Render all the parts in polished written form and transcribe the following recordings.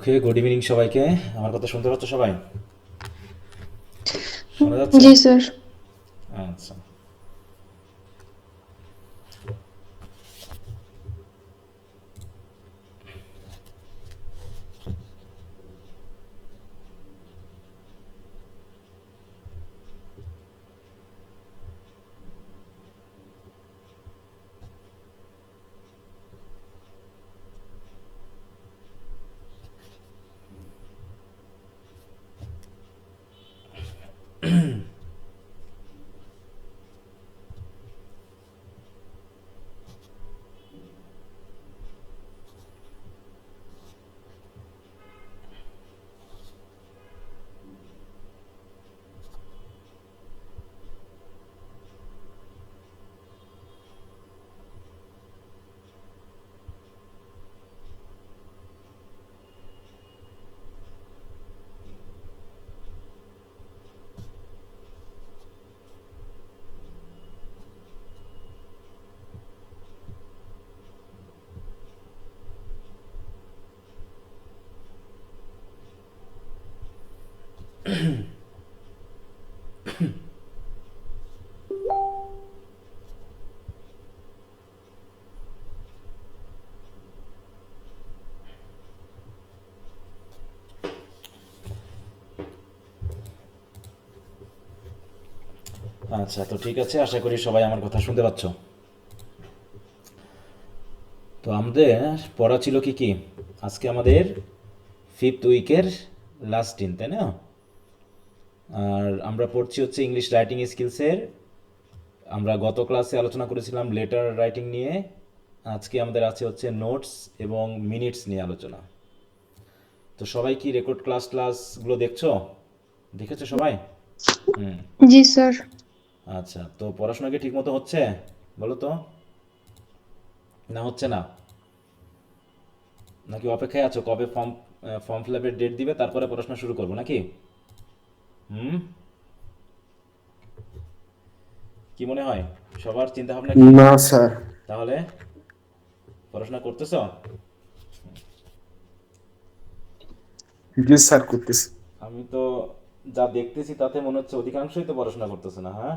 ওকে, good evening সবাইকে। আমার কথা শুনতে পাচ্ছ সবাই? শোনা যাচ্ছে? জি স্যার। আচ্ছা। আচ্ছা, তো ঠিক আছে, আশা করি সবাই আমার কথা শুনতে পাচ্ছ। তো আমাদের পড়া ছিল কি কি? আজকে আমাদের ফিফথ উইকের লাস্ট দিন, তাই না? আর আমরা পড়ছি হচ্ছে ইংলিশ রাইটিং স্কিলসের। আমরা গত ক্লাসে আলোচনা করেছিলাম লেটার রাইটিং নিয়ে। আজকে আমাদের আছে হচ্ছে নোটস এবং মিনিটস নিয়ে আলোচনা। তো সবাই কি রেকর্ড ক্লাসগুলো দেখছো? দেখেছো সবাই? হুম। জি স্যার। আচ্ছা, তো পড়াশোনা কি ঠিক মতো হচ্ছে? বলো তো, না হচ্ছে না? নাকি অপেক্ষায় আছো কবে ফর্ম ফর্ম ফিল আপের ডেট দিবে তারপরে পড়াশোনা শুরু করবো নাকি? হুম। কি মনে হয়, সবার চিন্তা ভাবনা কি? না স্যার। তাহলে পড়াশোনা করতেছো? জি স্যার, করতেছি। আমি তো যা দেখতেছি তাতে মনে হচ্ছে অধিকাংশই তো পড়াশোনা করতেছে না, হ্যাঁ?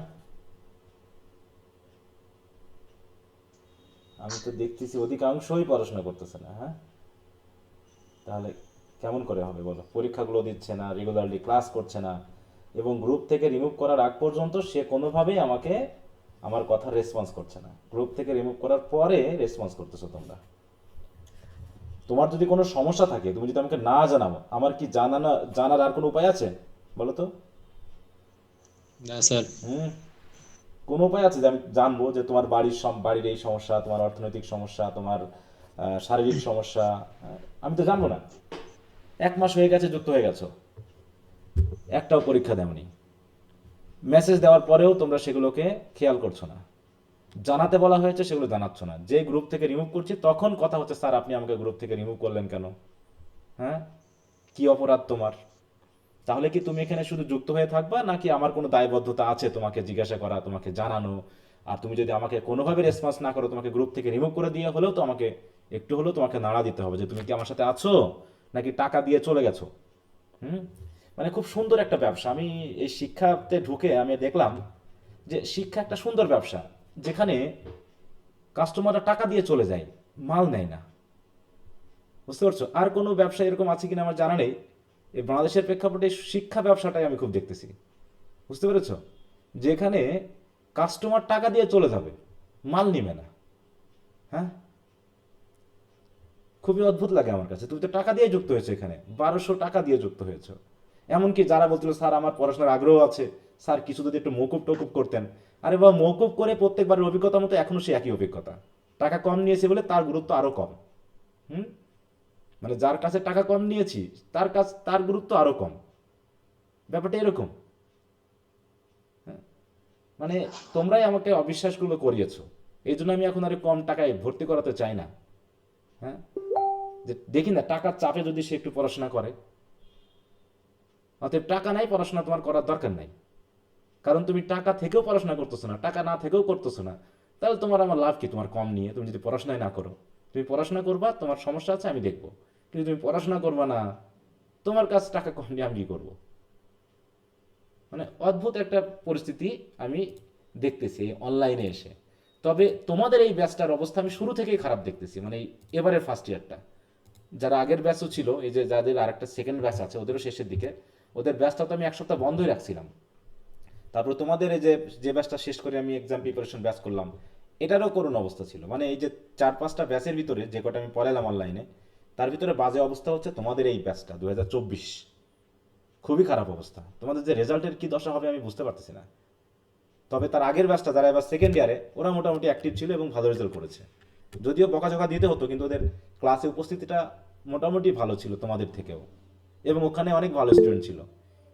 আমি তো দেখতেছি অধিকাংশই পড়াশোনা করতেছে না, হ্যাঁ? তাহলে কেমন করে হবে বলো? পরীক্ষাগুলো দিচ্ছে না, রেগুলারলি ক্লাস করছে না, এবং গ্রুপ থেকে রিমুভ করার আগ পর্যন্ত সে কোনোভাবেই আমাকে আমার কথা রেসপন্স করছে না। গ্রুপ থেকে রিমুভ করার পরে রেসপন্স করতেছো তোমরা। তোমার যদি কোনো সমস্যা থাকে, তুমি যদি আমাকে না জানাও, আমার কি জানার আর কোনো উপায় আছে? বলো তো। না স্যার। হুম। কোনো উপায় আছে যে আমি জানবো যে তোমার বাড়ির এই সমস্যা, তোমার অর্থনৈতিক সমস্যা, তোমার শারীরিক সমস্যা? আমি তো জানবো না। 1 মাস হয়ে গেছে, যুক্ত হয়ে গেছো, একটাও পরীক্ষা দেওনি। মেসেজ দেওয়ার পরেও তোমরা সেগুলোকে খেয়াল করছো না। জানাতে বলা হয়েছে, সেগুলো জানাচ্ছ না। যে গ্রুপ থেকে রিমুভ করছি তখন কথা হচ্ছে, স্যার আপনি আমাকে গ্রুপ থেকে রিমুভ করলেন কেন? হ্যাঁ, কি অপরাধ তোমার? তাহলে কি তুমি এখানে শুধু যুক্ত হয়ে থাকবা, নাকি আমার কোনো দায়বদ্ধতা আছে তোমাকে জিজ্ঞাসা করা, তোমাকে জানানো? আর তুমি যদি আমাকে কোনোভাবে রেসপন্স না করো, তোমাকে গ্রুপ থেকে রিমুভ করে দিয়ে হলেও তো আমাকে একটু হলেও তোমাকে নাড়া দিতে হবে যে তুমি কি আমার সাথে আছো, নাকি টাকা দিয়ে চলে গেছো? হুম। মানে খুব সুন্দর একটা ব্যবসা। আমি এই শিক্ষাতে ঢুকে আমি দেখলাম যে শিক্ষা একটা সুন্দর ব্যবসা, যেখানে কাস্টমাররা টাকা দিয়ে চলে যায়, মাল নেয় না। বুঝতে পারছো? আর কোনো ব্যবসা এরকম আছে কিনা আমার জানা নেই। এই বাংলাদেশের প্রেক্ষাপটে শিক্ষা ব্যবসাটাই আমি খুব দেখতেছি। বুঝতে পেরেছো? যেখানে কাস্টমার টাকা দিয়ে চলে যাবে, মাল নিবে না। হ্যাঁ, খুবই অদ্ভুত লাগে আমার কাছে। তুমি তো টাকা দিয়ে যুক্ত হয়েছো, এখানে 1200 টাকা দিয়ে যুক্ত হয়েছো। এমনকি যারা বলছিল স্যার আমার পড়াশোনার আগ্রহ আছে, স্যার কিছু যদি একটু মকুব টকুব করতেন। আরে বাবা, মকুব করে প্রত্যেকবারের অভিজ্ঞতা মতো এখনো সে একই অভিজ্ঞতা। টাকা কম নিয়েছে বলে তার গুরুত্ব আরো কম। হুম। মানে যার কাছে টাকা কম নিয়েছি, তার গুরুত্ব আরো কম। ব্যাপারটা এরকম। হ্যাঁ? মানে তোমরাই আমাকে অবিশ্বাসগুলো করিয়েছো। এই জন্য আমি এখন আর কম টাকায় ভর্তি করাতে চাই না। হ্যাঁ, যে দেখি না টাকার চাপে যদি সে একটু পড়াশোনা করে। অতএব টাকা নাই, পড়াশোনা তোমার করার দরকার নাই। কারণ তুমি টাকা থেকেও পড়াশোনা করতেছো না, টাকা না থেকেও করতেছো না। তাহলে তোমার আমার লাভ কি তোমার কম নিয়ে, তুমি যদি পড়াশোনায় না করো? তুমি পড়াশোনা করবা, তোমার সমস্যা আছে আমি দেখবো। কিন্তু তুমি পড়াশোনা করবা না, তোমার কাছে টাকা কম নিয়ে আমি কি করবো? মানে অদ্ভুত একটা পরিস্থিতি আমি দেখতেছি এই অনলাইনে এসে। তবে তোমাদের এই ব্যাচটার অবস্থা আমি শুরু থেকেই খারাপ দেখতেছি, মানে এই এবারের ফার্স্ট ইয়ারটা। যারা আগের ব্যাচও ছিল, এই যে যাদের আরেকটা সেকেন্ড ব্যাচ আছে ওদেরও শেষের দিকে, ওদের ব্যাচটা তো আমি এক সপ্তাহ বন্ধই রাখছিলাম। তারপর তোমাদের এই যে যে ব্যাচটা শেষ করে আমি এক্সাম প্রিপারেশন ব্যাচ করলাম, এটারও করুণ অবস্থা ছিল। মানে এই যে 4-5টা ব্যাচের ভিতরে যে কটা আমি পড়ালাম অনলাইনে, তার ভিতরে বাজে অবস্থা হচ্ছে তোমাদের এই ব্যাচটা 2024। খুবই খারাপ অবস্থা। তোমাদের যে রেজাল্টের কি দশা হবে আমি বুঝতে পারতেছি না। তবে তার আগের ব্যাচটা যারা এবার সেকেন্ড ইয়ারে, ওরা মোটামুটি অ্যাক্টিভ ছিল এবং ভালো রেজাল্ট করেছে। যদিও বকাঝকা দিতে হতো, কিন্তু ওদের ক্লাসে উপস্থিতিটা মোটামুটি ভালো ছিল তোমাদের থেকেও, এবং ওখানে অনেক ভালো স্টুডেন্ট ছিল।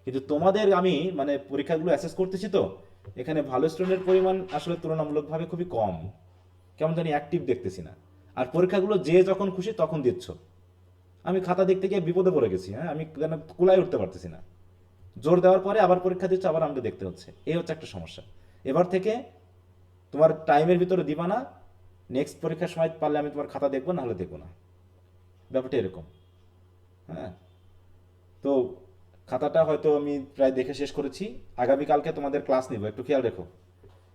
কিন্তু তোমাদের আমি মানে পরীক্ষাগুলো অ্যাসেস করতেছি তো, এখানে ভালো স্টুডেন্টের পরিমাণ আসলে তুলনামূলকভাবে খুবই কম। কেমন জানি অ্যাক্টিভ দেখতেছি না। আর পরীক্ষাগুলো যে যখন খুশি তখন দিচ্ছ। আমি খাতা দেখতে গিয়ে বিপদে পড়ে গেছি। হ্যাঁ, আমি যেন কুলায় উঠতে পারতেছি না। জোর দেওয়ার পরে আবার পরীক্ষা দিচ্ছে, আবার আমাকে দেখতে হচ্ছে। এই হচ্ছে একটা সমস্যা। এবার থেকে তোমার টাইমের ভিতরে দিবা না, নেক্সট পরীক্ষার সময় পারলে আমি তোমার খাতা দেখবো, না হলে দেখবো না। ব্যাপারটা এরকম। হ্যাঁ, তো খাতাটা হয়তো আমি প্রায় দেখে শেষ করেছি। আগামীকালকে তোমাদের ক্লাস নিব, একটু খেয়াল রেখো।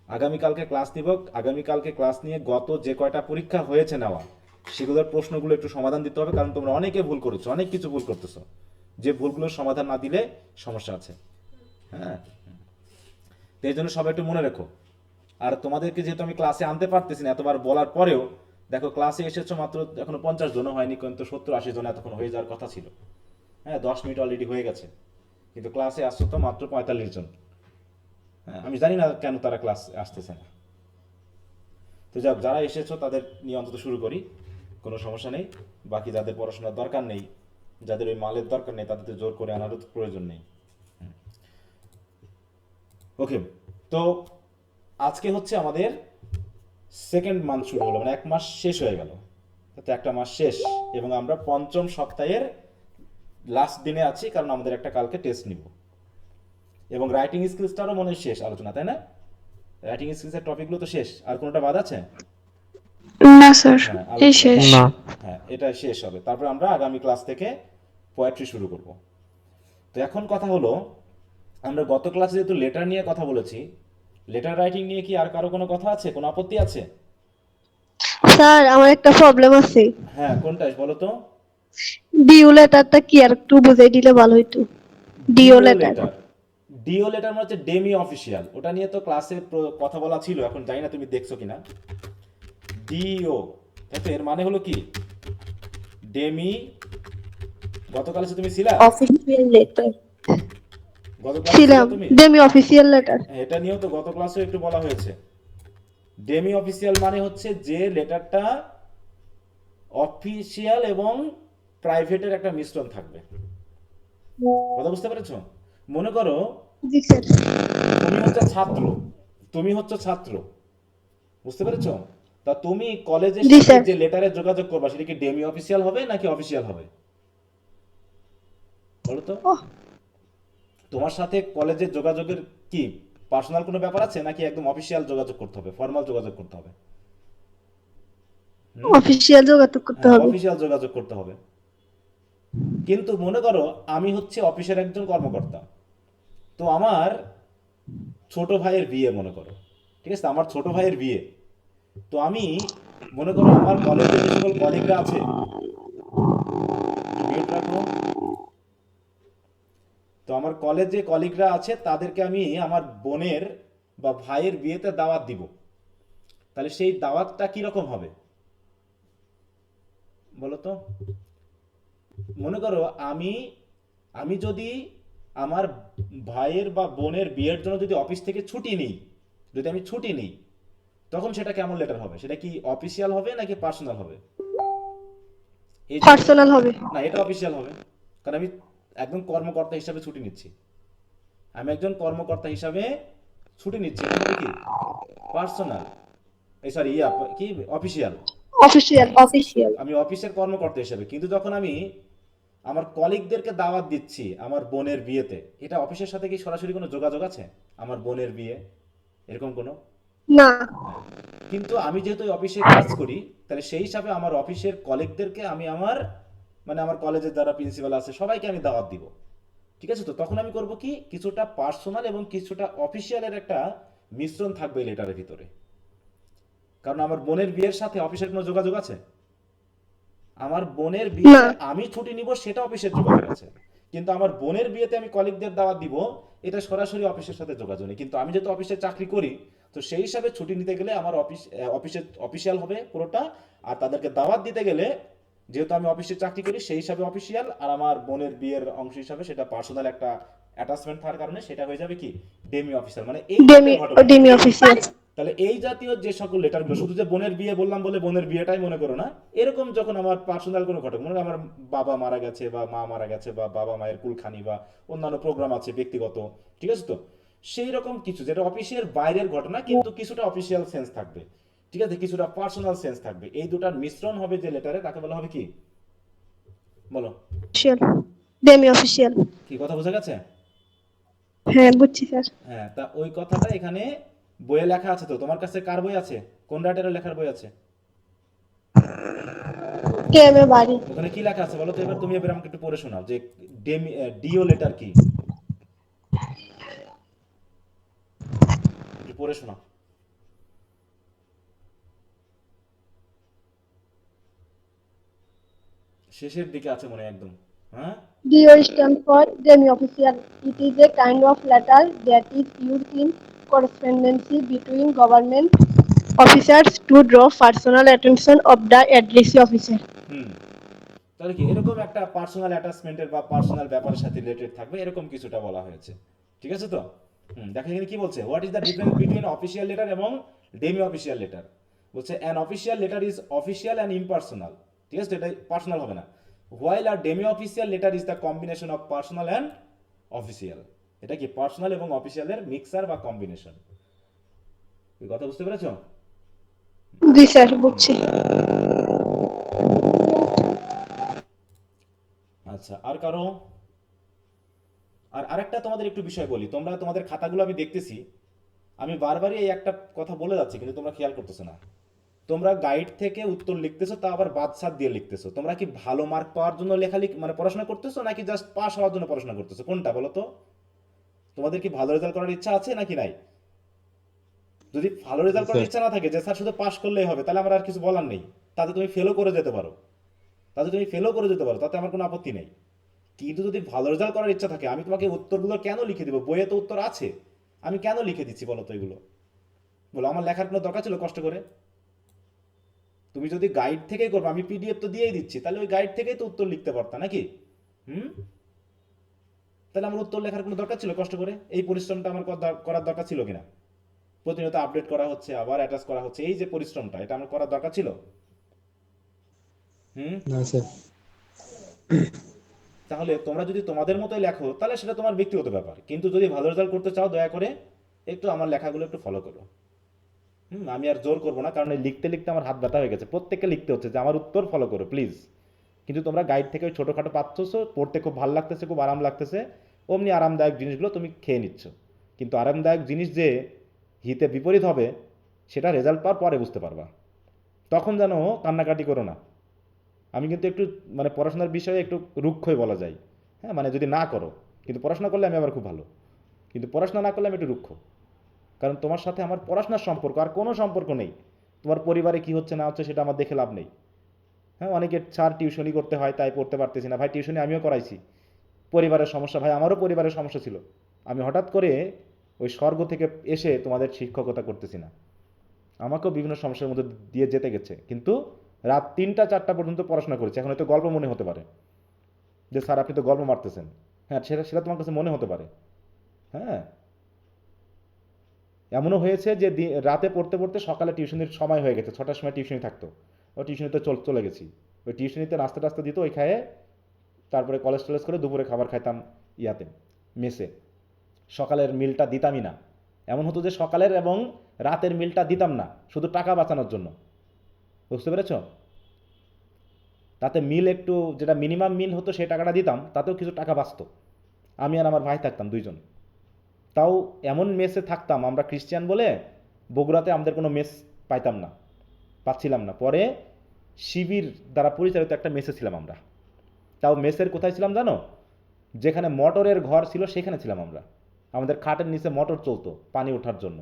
আগামীকালকে ক্লাস নিব। আগামীকালকে ক্লাস নিয়ে গত যে কয়টা পরীক্ষা হয়েছে নেওয়া, সেগুলোর প্রশ্নগুলো একটু সমাধান দিতে হবে, কারণ তোমরা অনেকে ভুল করেছো, অনেক কিছু ভুল করতেছো। যে ভুলগুলোর সমাধান না দিলে সমস্যা আছে। হ্যাঁ, তো এই জন্য সবাই একটু মনে রেখো। আর তোমাদেরকে যেহেতু আমি ক্লাসে আনতে পারতেছি না এতবার বলার পরেও, দেখো ক্লাসে এসেছো মাত্র এখনো 50 জনও হয়নি, কিন্তু 70-80 জন এতক্ষণ হয়ে যাওয়ার কথা ছিল। হ্যাঁ, 10 মিনিট অলরেডি হয়ে গেছে, কিন্তু ক্লাসে আসছো তো মাত্র 45 জন। হ্যাঁ, আমি জানি না কেন তারা ক্লাস আসতেছে না। তো যাক, যারা এসেছো তাদের নিয়ে অন্তত শুরু করি, কোনো সমস্যা নেই। বাকি যাদের পড়াশোনার দরকার নেই, যাদের ওই মালের দরকার নেই, তাদের তো জোর করে আনারও তো প্রয়োজন নেই। ওকে, তো আজকে হচ্ছে আমাদের সেকেন্ড মান্থ শুরু হলো, মানে 1 মাস শেষ হয়ে গেল। তো একটা মাস শেষ, এবং আমরা পঞ্চম সপ্তাহের লাস্ট দিনে আছি, কারণ আমাদের একটা কালকে টেস্ট নিব। এবং রাইটিং স্কিলসটারও মনে হয় শেষ আলোচনা, তাই না? রাইটিং স্কিলসের টপিকগুলো তো শেষ, আর কোনোটা বাদ আছে? না স্যার, হ্যাঁ, এই আলোচনা শেষ। না। হ্যাঁ, এটা শেষ হবে। তারপর আমরা আগামী ক্লাস থেকে পোয়েট্রি শুরু করব। তো এখন কথা হলো, আমরা গত ক্লাসে যেহেতু লেটার নিয়ে কথা বলেছি, লেটার রাইটিং নিয়ে কি আর কারো কোনো কথা আছে, কোনো আপত্তি আছে? স্যার, আমার একটা প্রবলেম আছে। হ্যাঁ, কোনটা বলো তো? ডিও লেটারটা কি আর একটু বুঝাই দিলে ভালো হইতো। DO DO letter. Letter. DO letter মানে হচ্ছে ডেমি অফিসিয়াল, ওটা নিয়ে তো ক্লাসে কথা বলা ছিল, এখন জানি না তুমি দেখছো কিনা। ডিও, তাই তো, এর মানে হলো কি? ডেমি। গতকাল এসে তুমি ছিলা? Official letter. গত ক্লাসে ছিলা ছিলাম। তুমি? Demi official letter. হ্যাঁ, এটা নিয়েও তো গত ক্লাসে একটু বলা হয়েছে। ডেমি অফিসিয়াল মানে হচ্ছে যে লেটারটা অফিসিয়াল এবং প্রাইভেটের একটা মিশ্রণ থাকবে। কথা বুঝতে পেরেছো? মনে করো জি স্যার। তুমি হচ্ছে ছাত্র, তুমি হচ্ছে ছাত্র, বুঝতে পেরেছো? তা তুমি কলেজের জি সাথে স্যার। যে লেটারে যোগাযোগ করবা, সেটা কি ডেমি অফিসিয়াল হবে নাকি অফিসিয়াল হবে, বলো তো? ওহ, তোমার সাথে কলেজের যোগাযোগের কি পার্সোনাল কোনো ব্যাপার আছে, নাকি একদম অফিসিয়াল যোগাযোগ করতে হবে, ফর্মাল যোগাযোগ করতে হবে? অফিসিয়াল যোগাযোগ করতে হ্যাঁ, হবে। অফিসিয়াল যোগাযোগ করতে হবে। কিন্তু মনে করো আমি হচ্ছে অফিসের একজন কর্মকর্তা, তো আমার ছোট ভাইয়ের বিয়ে, মনে করো, ঠিক আছে, আমার ছোট ভাইয়ের বিয়ে। তো আমি মনে করো আমার কলেজে যে সকল কলিগরা আছে, একটু মিউট রাখো। তো আমার কলেজে কলিগরা আছে, তাদেরকে আমি আমার বোনের বা ভাইয়ের বিয়েতে দাওয়াত দিব। তাহলে সেই দাওয়াতটা কি রকম হবে, বলো তো? মনে করো আমি আমি যদি আমার ভাইয়ের বা বোনের বিয়ের জন্য যদি অফিস থেকে ছুটি নিই, যদি আমি ছুটি নিই, তখন সেটা কেমন লেটার হবে? সেটা কি অফিসিয়াল হবে নাকি পার্সোনাল হবে? এই যে পার্সোনাল হবে। না, এটা অফিসিয়াল হবে, কারণ আমি একদম কর্মকর্তা হিসাবে ছুটি নিচ্ছি। আমি একজন কর্মকর্তা হিসাবে ছুটি নিচ্ছি, এটা হবে কি পার্সোনাল, এই সরি কি অফিসিয়াল। Official, official. আমি অফিসের কর্মকর্তা হিসেবে, কিন্তু যখন আমি আমার কলিগদেরকে দাওয়াত দিচ্ছি আমার বোনের বিয়েতে, এটা অফিসের সাথে কি সরাসরি কোনো যোগাযোগ আছে, আমার বোনের বিয়ে এরকম কোনো? না। হ্যাঁ। কিন্তু আমি যেহেতু ওই অফিসে কাজ করি, তাহলে সেই হিসাবে আমার অফিসের কলিগদেরকে আমি আমার মানে আমার কলেজের যারা প্রিন্সিপাল আছে সবাইকে আমি দাওয়াত দিব। ঠিক আছে? তো তখন আমি করব কি, কিছুটা পার্সোনাল এবং কিছুটা অফিসিয়ালের একটা মিশ্রণ থাকবে এই লেটারের ভিতরে। কারণ আমার বোনের বিয়ের সাথে অফিসের কোনো যোগাযোগ আছে? আমার বোনের না। বিয়েতে আমি ছুটি নিব সেটা অফিসের যোগাযোগ আছে, কিন্তু আমার বোনের বিয়েতে আমি কলিগদের দাওয়াত দিব এটা সরাসরি অফিসের সাথে যোগাযোগ নেই। কিন্তু আমি যেহেতু অফিসে চাকরি করি, তো সেই হিসাবে ছুটি নিতে গেলে আমার অফিসে অফিসিয়াল হবে পুরোটা। আর তাদেরকে দাওয়াত দিতে গেলে, যেহেতু আমি অফিসে চাকরি করি সেই হিসাবে অফিসিয়াল, আর আমার বোনের বিয়ের অংশ হিসাবে সেটা পার্সোনাল একটা অ্যাটাচমেন্ট থাকার কারণে সেটা হয়ে যাবে কি ডেমি অফিসিয়াল, মানে এই ডেমি টাইপের ঘটনা। Demi official. তাহলে এই জাতীয় যে সকল লেটারগুলো, শুধু যে বোনের বিয়ে বললাম বলে বোনের বিয়েটাই মনে করো না, এরকম যখন আমার পার্সোনাল কোনো ঘটনা, মনে করো আমার বাবা মারা গেছে বা মা মারা গেছে বা বাবা মায়ের কুলখানি বা অন্যান্য প্রোগ্রাম আছে ব্যক্তিগত, ঠিক আছে? তো সেই রকম কিছু যেটা অফিসিয়াল বাইরের ঘটনা কিন্তু কিছুটা অফিসিয়াল সেন্স থাকবে, ঠিক আছে, কিছুটা পার্সোনাল সেন্স থাকবে, এই দুটার মিশ্রণ হবে যে লেটারে, তাকে বলা হবে কি, বলো? Demi official. কি কথা বোঝা গেছে? হ্যাঁ বুঝছি স্যার। হ্যাঁ, তা ওই কথাটা এখানে বইয়ে লেখা আছে। তো তোমার কাছে কার বই আছে? কোন রাইটারের লেখার বই আছে? কে এম এ বাড়ি। ওখানে কি লেখা আছে বলো তো? এবার তুমি এবার আমাকে একটু পড়ে শোনাও যে ডিও লেটার কি, একটু পড়ে শোনাও। শেষের দিকে আছে মনে হয় একদম। হ্যাঁ, DO stands for Demi Official. It is a kind of letter that is used in correspondence between government officers to draw personal attention of the addressee officer. হুম, তাহলে কি এরকম একটা পার্সোনাল অ্যাটাচমেন্টের বা পার্সোনাল ব্যাপারের সাথে রিলেটেড থাকবে, এরকম কিছুটা বলা হয়েছে। ঠিক আছে তো? দেখো এখানে কি বলছে, what is the difference between official letter এবং ডেমি অফিসিয়াল লেটার। বলছে an official letter is official and impersonal. ঠিক আছে তো, এটা পার্সোনাল হবে না। হোয়াইল আর demi official letter is the combination of personal and official. এটা কি পার্সোনাল এবং অফিসিয়ালের মিক্সার বা কম্বিনেশন। এই কথা বুঝতে পেরেছো? জি স্যার বুঝছি। আচ্ছা, আর কারো? আর আরেকটা তোমাদের একটু বিষয় বলি, তোমরা তোমাদের খাতাগুলো আমি দেখতেছি, আমি বারবারই এই একটা কথা বলে যাচ্ছি কিন্তু তোমরা খেয়াল করতেছো না। তোমরা গাইড থেকে উত্তর লিখতেছো, তা আবার বাদশাদ দিয়ে লিখতেছো। তোমরা কি ভালো মার্ক পাওয়ার জন্য লেখালেখি মানে পড়াশোনা করতেছো, নাকি জাস্ট পাস হওয়ার জন্য পড়াশোনা করতেছো? কোনটা বলো তো? তোমাদের কি ভালো রেজাল্ট করার ইচ্ছা আছে নাকি নাই? যদি ভালো রেজাল্ট করার স্যার ইচ্ছা না থাকে, যে স্যার শুধু পাস করলেই হবে, তাহলে আমার আর কিছু বলার নেই। তাতে তুমি ফেলও করে যেতে পারো, তাতে আমার কোনো আপত্তি নেই। কিন্তু যদি ভালো রেজাল্ট করার ইচ্ছা থাকে, আমি তোমাকে উত্তরগুলো কেন লিখে দিব? বইয়ে তো উত্তর আছে, আমি কেন লিখে দিচ্ছি বলো তো এগুলো? বলো, আমার লেখার কোনো দরকার ছিল কষ্ট করে? তুমি যদি গাইড থেকেই করবে, আমি পিডিএফ তো দিয়েই দিচ্ছি, তাহলে ওই গাইড থেকেই তো উত্তর লিখতে পারতা নাকি? হুম, তাহলে আমার উত্তর লেখার কোনো দরকার ছিল কষ্ট করে? এই পরিশ্রমটা আমার করার দরকার ছিল কিনা? প্রতিনিয়ত আপডেট করা হচ্ছে, আবার অ্যাটাচ করা হচ্ছে, এই যে পরিশ্রমটা, এটা আমার করার দরকার ছিল? হুম, না স্যার তাহলে তোমরা যদি তোমাদের মতোই লেখো তাহলে সেটা তোমার ব্যক্তিগত ব্যাপার, কিন্তু যদি ভালো রেজাল্ট করতে চাও দয়া করে একটু আমার লেখাগুলো একটু ফলো করো। আমি আর জোর করবো না, কারণ এই লিখতে লিখতে আমার হাত ব্যথা হয়ে গেছে, প্রত্যেককে লিখতে হচ্ছে যে আমার উত্তর ফলো করো প্লিজ। কিন্তু তোমরা গাইড থেকে ওই ছোটোখাটো পাচ্ছো, পড়তে খুব ভালো লাগতেছে, খুব আরাম লাগতেছে, অমনি আরামদায়ক জিনিসগুলো তুমি খেয়ে নিচ্ছ। কিন্তু আরামদায়ক জিনিস যে হিতে বিপরীত হবে সেটা রেজাল্ট পাওয়ার পরে বুঝতে পারবা। তখন যেন কান্নাকাটি করো না। আমি কিন্তু একটু মানে পড়াশোনার বিষয়ে একটু রুক্ষই বলা যায়। হ্যাঁ, মানে যদি না করো, কিন্তু পড়াশোনা করলে আমি আবার খুব ভালো, কিন্তু পড়াশোনা না করলে আমি একটু রুক্ষ। কারণ তোমার সাথে আমার পড়াশোনার সম্পর্ক, আর কোনো সম্পর্ক নেই। তোমার পরিবারে কি হচ্ছে না হচ্ছে সেটা আমার দেখে লাভ নেই। হ্যাঁ, অনেকে স্যার টিউশনি করতে হয় তাই পড়তে পারতেছি না। ভাই টিউশনি আমিও করাইছি, পরিবারের সমস্যা, ভাই আমারও পরিবারের সমস্যা ছিল। আমি হঠাৎ করে ওই স্বর্গ থেকে এসে তোমাদের শিক্ষকতা করতেছি না, আমাকেও বিভিন্ন সমস্যার মধ্যে দিয়ে যেতে গেছে, কিন্তু রাত 3টা 4টা পর্যন্ত পড়াশোনা করেছি। এখন হয়তো গল্প মনে হতে পারে যে স্যার আপনি তো গল্প মারতেছেন, হ্যাঁ সেটা সেটা তোমার কাছে মনে হতে পারে। হ্যাঁ, এমনও হয়েছে যে রাতে পড়তে পড়তে সকালে টিউশনির সময় হয়ে গেছে, 6টার সময় টিউশনি থাকতো, ওই টিউশনিতে চলে গেছি। ওই টিউশনিতে নাস্তা টাস্তা দিত, ওই খায়ে তারপরে কলেজ টলেজ করে দুপুরে খাবার খাইতাম ইয়াতে, মেসে। সকালের মিলটা দিতামই না। এমন হতো যে সকালের এবং রাতের মিলটা দিতাম না শুধু টাকা বাঁচানোর জন্য। বুঝতে পেরেছ? তাতে মিল একটু, যেটা মিনিমাম মিল হতো সেই টাকাটা দিতাম, তাতেও কিছু টাকা বাঁচতো। আমি আর আমার ভাই থাকতাম দুইজন, তাও এমন মেসে থাকতাম আমরা খ্রিস্টান বলে। বগুড়াতে আমাদের কোনো মেস পাইতাম না, পাচ্ছিলাম না। পরে শিবির দ্বারা পরিচালিত একটা মেসে ছিলাম আমরা। তাও মেসের কোথায় ছিলাম জানো? যেখানে মোটরের ঘর ছিল সেখানে ছিলাম আমরা। আমাদের খাটের নিচে মোটর চলতো পানি ওঠার জন্য।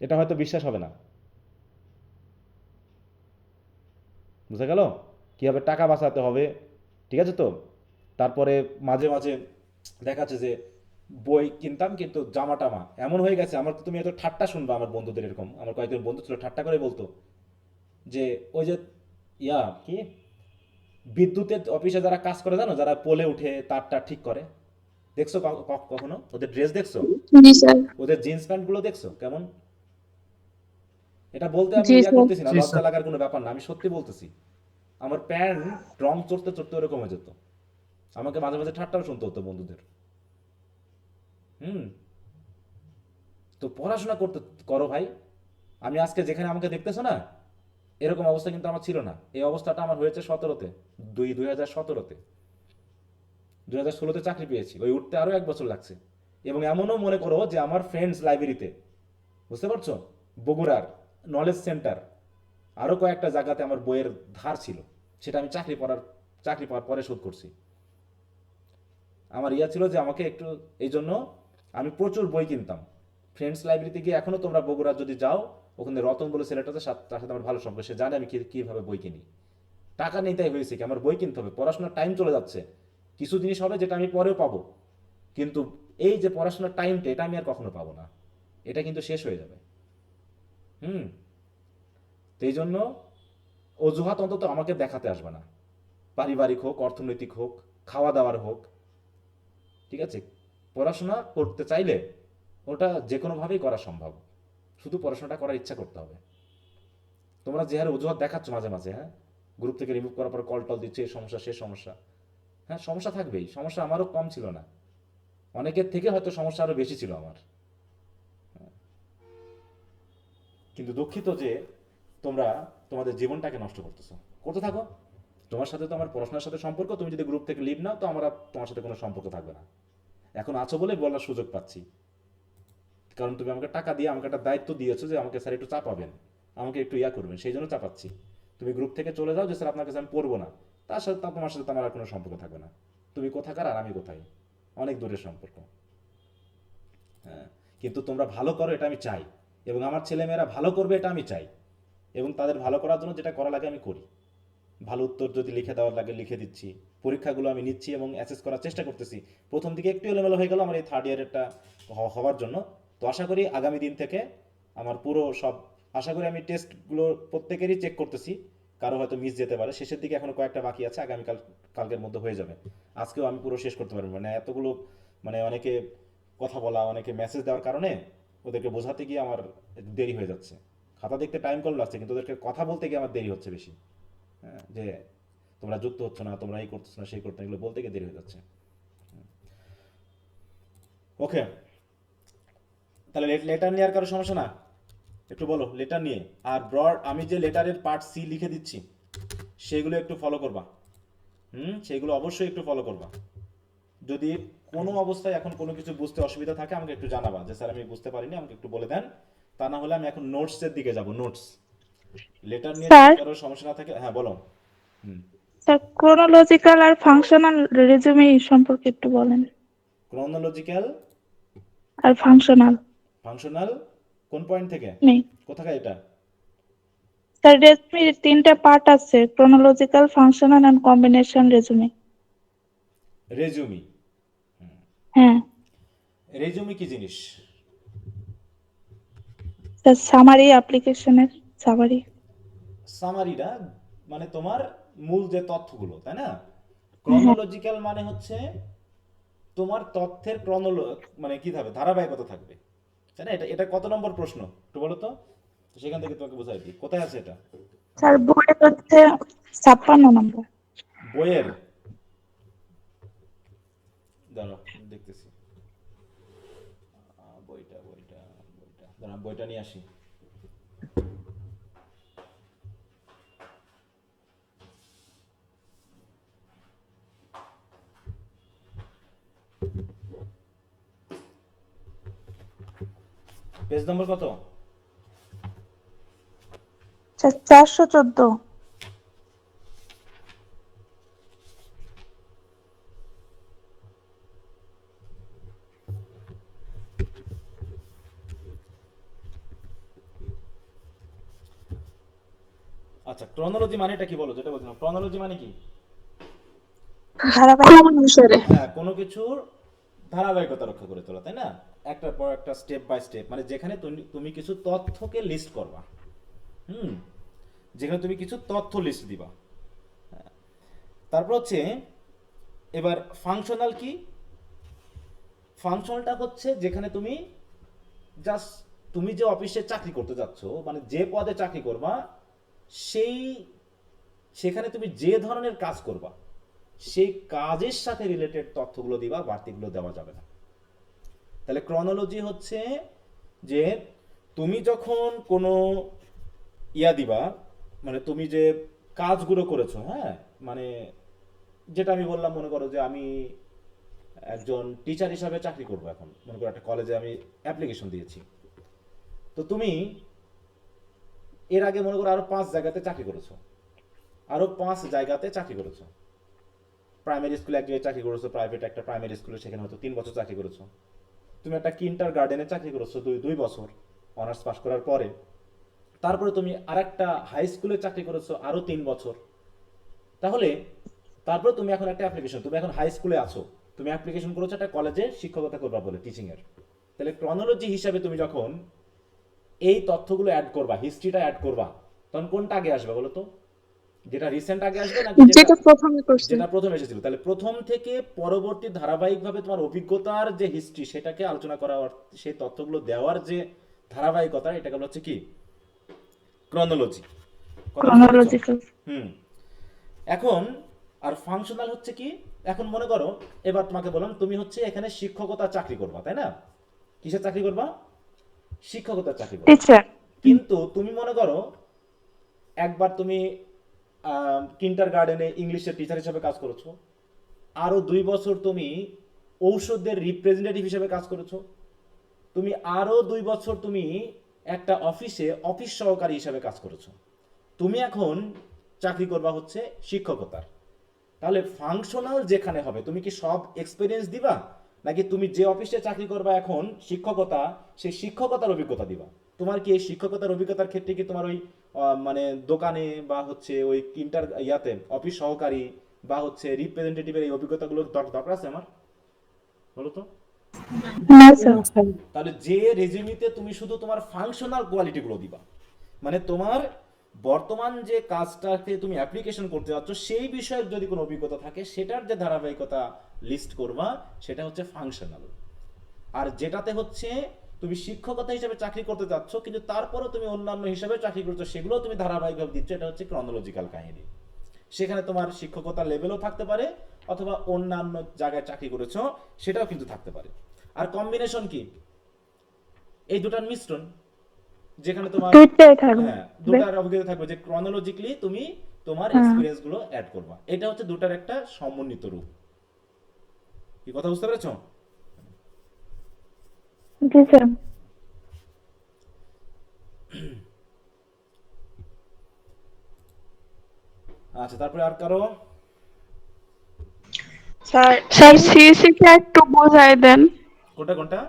এটা হয়তো বিশ্বাস হবে না। বুঝা গেল? কিভাবে টাকা বাঁচাতে হবে, ঠিক আছে তো? তারপরে মাঝে মাঝে দেখা যাচ্ছে যে বই কিনতাম, কিন্তু জামা টামা এমন হয়ে গেছে আমার, তো তুমি এত ঠাট্টা শুনবা আমার বন্ধুদের, এরকম আমার কয়েকজন বন্ধু ছিল ঠাট্টা করে বলতো যে ওই যে কি বিদ্যুতের অফিসে যারা কাজ করে জানো, যারা পোলে উঠে তারটা ঠিক করে, দেখছো কখনো ওদের ড্রেস দেখছো? জি স্যার। ওদের জিন্স প্যান্ট গুলো দেখছো কেমন? এটা বলতে আমি জি ইয়া স্যার। করতেছি না, জি লজ্জা স্যার। লাগার কোনো ব্যাপার না, আমি সত্যি বলতেছি। আমার প্যান্ট রং চড়তে চড়তে ওরকম হয়ে যেত। আমাকে মাঝে মাঝে ঠাট্টাও শুনতে হতো বন্ধুদের। হুম। তো পড়াশোনা করতে করো ভাই। আমি আজকে যেখানে আমাকে দেখতেছো না, এরকম অবস্থা কিন্তু আমার ছিল না। এই অবস্থাটা আমার হয়েছে 17-তে, 2017-তে। 2016-তে চাকরি পেয়েছি, ওই উঠতে আরো 1 বছর লাগছে। এবং এমনও মনে করো যে আমার ফ্রেন্ডস লাইব্রেরিতে, বুঝতে পারছো, বগুড়ার নলেজ সেন্টার, আরো কয়েকটা জায়গাতে আমার বইয়ের ধার ছিল। সেটা আমি চাকরি পাওয়ার পরে শোধ করছি। আমার ইয়া ছিল যে আমাকে একটু, এই জন্য আমি প্রচুর বই কিনতাম। ফ্রেন্ডস লাইব্রেরিতে গিয়ে, এখনো তোমরা বগুড়া যদি যাও, ওখানে রতন বলে ছেলেটা আছে, তার সাথে আমার ভালো সম্পর্ক, সে জানে আমি কিভাবে বই কিনি। টাকা নেই তাই হয়েছে কি, আমার বই কিনতে হবে, পড়াশোনার টাইম চলে যাচ্ছে। কিছু জিনিস হবে যেটা আমি পরেও পাবো, কিন্তু এই যে পড়াশোনার টাইমটা, এটা আমি আর কখনো পাবো না। এটা কিন্তু শেষ হয়ে যাবে। হুম। তো এই জন্য অজুহাত অন্তত আমাকে দেখাতে আসবে না। পারিবারিক হোক, অর্থনৈতিক হোক, খাওয়া দাওয়ার হোক, ঠিক আছে? পড়াশোনা করতে চাইলে ওটা যে কোনোভাবেই করা সম্ভব। শুধু পড়াশোনাটা করার ইচ্ছা করতে হবে। তোমরা যে হারে অজুহাত দেখাচ্ছ মাঝে মাঝে, হ্যাঁ, গ্রুপ থেকে রিমুভ করার পর কল টল দিচ্ছে, এই সমস্যা সে সমস্যা, হ্যাঁ সমস্যা থাকবেই, সমস্যা আমারও কম ছিল না, অনেকের থেকে হয়তো সমস্যা আরো বেশি ছিল আমার। কিন্তু দুঃখিত যে তোমরা তোমাদের জীবনটাকে নষ্ট করতেছো। করতে থাকো, তোমার সাথে তো আমার পড়াশোনার সাথে সম্পর্ক, তুমি যদি গ্রুপ থেকে লিভ নাও তো আমার আর তোমার সাথে কোনো সম্পর্ক থাকবে না। এখন আছো বলে বলার সুযোগ পাচ্ছি, কারণ তুমি আমাকে টাকা দিয়ে আমাকে একটা দায়িত্ব দিয়েছো যে আমাকে স্যার একটু চাপাবেন, আমাকে একটু ইয়া করবেন, সেই জন্য চাপাচ্ছি। তুমি গ্রুপ থেকে চলে যাও যে স্যার আপনার কাছে আমি পড়বো না, তার সাথে তোমার সাথে তো আমার আর কোনো সম্পর্ক থাকবে না। তুমি কোথাকার আর আমি কোথায়, অনেক দূরের সম্পর্ক। হ্যাঁ, কিন্তু তোমরা ভালো করো এটা আমি চাই, এবং আমার ছেলেমেয়েরা ভালো করবে এটা আমি চাই, এবং তাদের ভালো করার জন্য যেটা করা লাগে আমি করি। ভালো উত্তর যদি লিখে দেওয়ার লাগে লিখে দিচ্ছি, পরীক্ষাগুলো আমি নিচ্ছি এবং অ্যাসেস করার চেষ্টা করতেছি। প্রথম দিকে একটু এলোমেলো হয়ে গেল আমার এই থার্ড ইয়ারেরটা হওয়ার জন্য। তো আশা করি আগামী দিন থেকে আমার পুরো সব, আশা করি আমি টেস্টগুলো প্রত্যেকেরই চেক করতেছি, কারো হয়তো মিস যেতে পারে, শেষের দিকে এখনো কয়েকটা বাকি আছে, কালকের মধ্যে হয়ে যাবে। আজকেও আমি পুরো শেষ করতে পারবো, মানে এতগুলো, মানে অনেকে কথা বলা, অনেকে মেসেজ দেওয়ার কারণে ওদেরকে বোঝাতে গিয়ে আমার একটু দেরি হয়ে যাচ্ছে। খাতা দেখতে টাইম কম লাগছে, কিন্তু ওদেরকে কথা বলতে গিয়ে আমার দেরি হচ্ছে বেশি। হ্যাঁ, যে তোমরা যুক্ত হচ্ছ না, তোমরা এই করতেছ না, সেই করতে না, এগুলো বলতে গিয়ে দেরি হয়ে যাচ্ছে। ওকে, তাহলে লেটার নিয়ে আর কারো সমস্যা না? একটু বলো লেটার নিয়ে। আর ব্রড আমি যে লেটারের পার্ট সি লিখে দিচ্ছি সেগুলো একটু ফলো করবা। সেগুলো অবশ্যই একটু ফলো করবা। যদি কোনো অবস্থায় এখন কোনো কিছু বুঝতে অসুবিধা থাকে আমাকে একটু জানাবা যে স্যার আমি বুঝতে পারিনি, আমাকে একটু বলে দেন। তা না হলে আমি এখন নোটসের দিকে যাব। নোটস, লেটার নিয়ে যদি স্যার, কারো সমস্যা না থাকে, হ্যাঁ বলো। হুম। স্যার ক্রোনোলজিক্যাল আর ফাংশনাল রেজুমে সম্পর্কে একটু বলেন। ক্রোনোলজিক্যাল আর ফাংশনাল ফাংশনাল কোন পয়েন্ট থেকে, নেই কোথাকার এটা? স্যার। রেজুমির 3টা পার্ট আছে, chronological, functional and combination resume. Resume. হ্যাঁ রেজুমি কি জিনিস? স্যার, সামারি, অ্যাপ্লিকেশনের সামারি। সামারিটা মানে তোমার মূল যে তথ্যগুলো, তাই না? হ্যাঁ ক্রনোলজিক্যাল মানে হচ্ছে তোমার তথ্যের মানে কি থাকবে, ধারাবাহিকতা থাকবে, তাই না? এটা এটা কত নম্বর প্রশ্ন একটু বলো তো, সেখান থেকে তোমাকে বোঝাই দিই কোথায় আছে এটা। স্যার, বোর্ডে হচ্ছে 56 নম্বর। বইয়ের, দাঁড়াও দেখতেছি। বইটা বইটা বইটা দাঁড়া, বইটা নিয়ে আসি। পেজ নম্বর কত? স্যার 414। আচ্ছা, ক্রনোলজি মানেটা কি বলো, যেটা বলছিলাম, ক্রনোলজি মানে কি? ধারাবাহিক অনুসারে। হ্যাঁ, কোনো কিছুর ধারাবাহিকতা রক্ষা করে তোলা, তাই না? একটার পর একটা, স্টেপ বাই স্টেপ, মানে যেখানে তুমি তুমি কিছু তথ্যকে লিস্ট করবা। হুম, যেখানে তুমি কিছু তথ্য লিস্ট দিবা। তারপর হচ্ছে, এবার ফাংশনাল কি? ফাংশনালটা হচ্ছে যেখানে তুমি জাস্ট, তুমি যে অফিসে চাকরি করতে যাচ্ছ, মানে যে পদে চাকরি করবা, সেই সেখানে তুমি যে ধরনের কাজ করবা সেই কাজের সাথে রিলেটেড তথ্যগুলো দিবা, বাড়তিগুলো দেওয়া যাবে না। তাহলে ক্রনোলজি হচ্ছে যে তুমি যখন কোনো দিবা, মানে তুমি যে কাজগুলো করেছো, হ্যাঁ, মানে যেটা আমি বললাম, মনে করো যে আমি একজন টিচার হিসাবে চাকরি করবো, এখন মনে করো একটা কলেজে আমি অ্যাপ্লিকেশন দিয়েছি। তো তুমি এর আগে মনে করো আরো 5 জায়গাতে চাকরি করেছো, আরো 5 জায়গাতে চাকরি করেছো। প্রাইমারি স্কুলে এক জায়গায় চাকরি করেছো, প্রাইভেট একটা প্রাইমারি স্কুলে, সেখানে হয়তো 3 বছর চাকরি করেছো। তুমি একটা কিন্টার গার্ডেনে চাকরি করেছো 2 বছর অনার্স পাস করার পরে। তারপরে তুমি আরেকটা হাই স্কুলে চাকরি করেছো আরো 3 বছর। তাহলে তারপরে তুমি এখন একটা অ্যাপ্লিকেশন, তুমি এখন হাই স্কুলে আছো, তুমি অ্যাপ্লিকেশন করেছো একটা কলেজে শিক্ষকতা করবা বলে, টিচিং এর। তাহলে ক্রনোলজি হিসাবে তুমি যখন এই তথ্যগুলো অ্যাড করবা, হিস্ট্রিটা অ্যাড করবা, তখন কোনটা আগে আসবে বলো তো? যেটা রিসেন্ট আগে আসবে নাকি যেটা যেটা প্রথমে করছে। যেটা প্রথম এসেছিল? তাহলে প্রথম থেকে পরবর্তী ধারাবাহিকভাবে তোমার অভিজ্ঞতার যে হিস্ট্রি, সেটাকে আলোচনা করা, সেই তথ্যগুলো দেওয়ার যে ধারাবাহিকতা, এটাকে বলা হচ্ছে কি? ক্রনোলজি। কথা বুঝতে পেরেছো? ক্রনোলজিক্যাল। হুম। এখন আর ফাংশনাল হচ্ছে কি? এখন মনে করো, এবার তোমাকে বললাম তুমি হচ্ছে এখানে শিক্ষকতার চাকরি করবা, তাই না? কিসের চাকরি করবা? শিক্ষকতার চাকরি করবা। টিচার। কিন্তু তুমি মনে করো একবার তুমি কিন্টার গার্ডেনে ইংলিশের টিচার হিসেবে কাজ করেছো, আরো 2 বছর তুমি ঔষধের রিপ্রেজেন্টেটিভ হিসেবে কাজ করেছো, তুমি আরো 2 বছর তুমি একটা অফিসে অফিস সহকারী হিসেবে কাজ করেছো। তুমি এখন চাকরি করবা হচ্ছে শিক্ষকতার। তাহলে ফাংশনাল যেখানে হবে, তুমি কি সব এক্সপিরিয়েন্স দিবা, নাকি তুমি যে অফিসে চাকরি করবা এখন শিক্ষকতা, সেই শিক্ষকতার অভিজ্ঞতা দিবা? তোমার কি এই শিক্ষকতার অভিজ্ঞতার ক্ষেত্রে কি তোমার ওই মানে দোকানে বা হচ্ছে ওই ইন্টার অফিস সহকারী বা হচ্ছে রিপ্রেজেন্টেটিভের এই অভিজ্ঞতাগুলোর দরকার আছে আমার? বলো তো। না স্যার। তাহলে যে রেজিউমিতে তুমি শুধু তোমার ফাংশনাল কোয়ালিটিগুলো দিবা, মানে তোমার বর্তমান যে কাজটাকে তুমি অ্যাপ্লিকেশন করতে যাচ্ছ সেই বিষয়ের যদি কোনো অভিজ্ঞতা থাকে, সেটার যে ধারাবাহিকতা লিস্ট করবা, সেটা হচ্ছে ফাংশনাল। আর যেটাতে হচ্ছে তুমি শিক্ষকতা হিসেবে চাকরি করতে যাচ্ছ, কিন্তু তারপরও তুমি অন্যান্য হিসাবে চাকরি করছো, সেগুলো তুমি ধারাবাহিকভাবে দিচ্ছ, এটা হচ্ছে ক্রনোলজিক্যাল কাহিনী। সেখানে তোমার শিক্ষকতার লেভেলও থাকতে পারে, অথবা অন্যান্য জায়গায় চাকরি করেছো সেটাও কিন্তু থাকতে পারে। আর কম্বিনেশন কি? এই দুটার মিশ্রণ, যেখানে তোমার, দুইটাই থাকবে। হ্যাঁ, দুটার অভিজ্ঞতা থাকবে, যে ক্রনোলজিক্যালি তুমি তোমার হ্যাঁ। এক্সপিরিয়েন্স গুলো অ্যাড করবা। এটা হচ্ছে দুটার একটা সমন্বিত রূপ। কি কথা বুঝতে পেরেছো? জি স্যার। আচ্ছা, তারপরে আর কারো? স্যার সিএসসি কে একটু বোঝাই দেন। কোনটা কোনটা?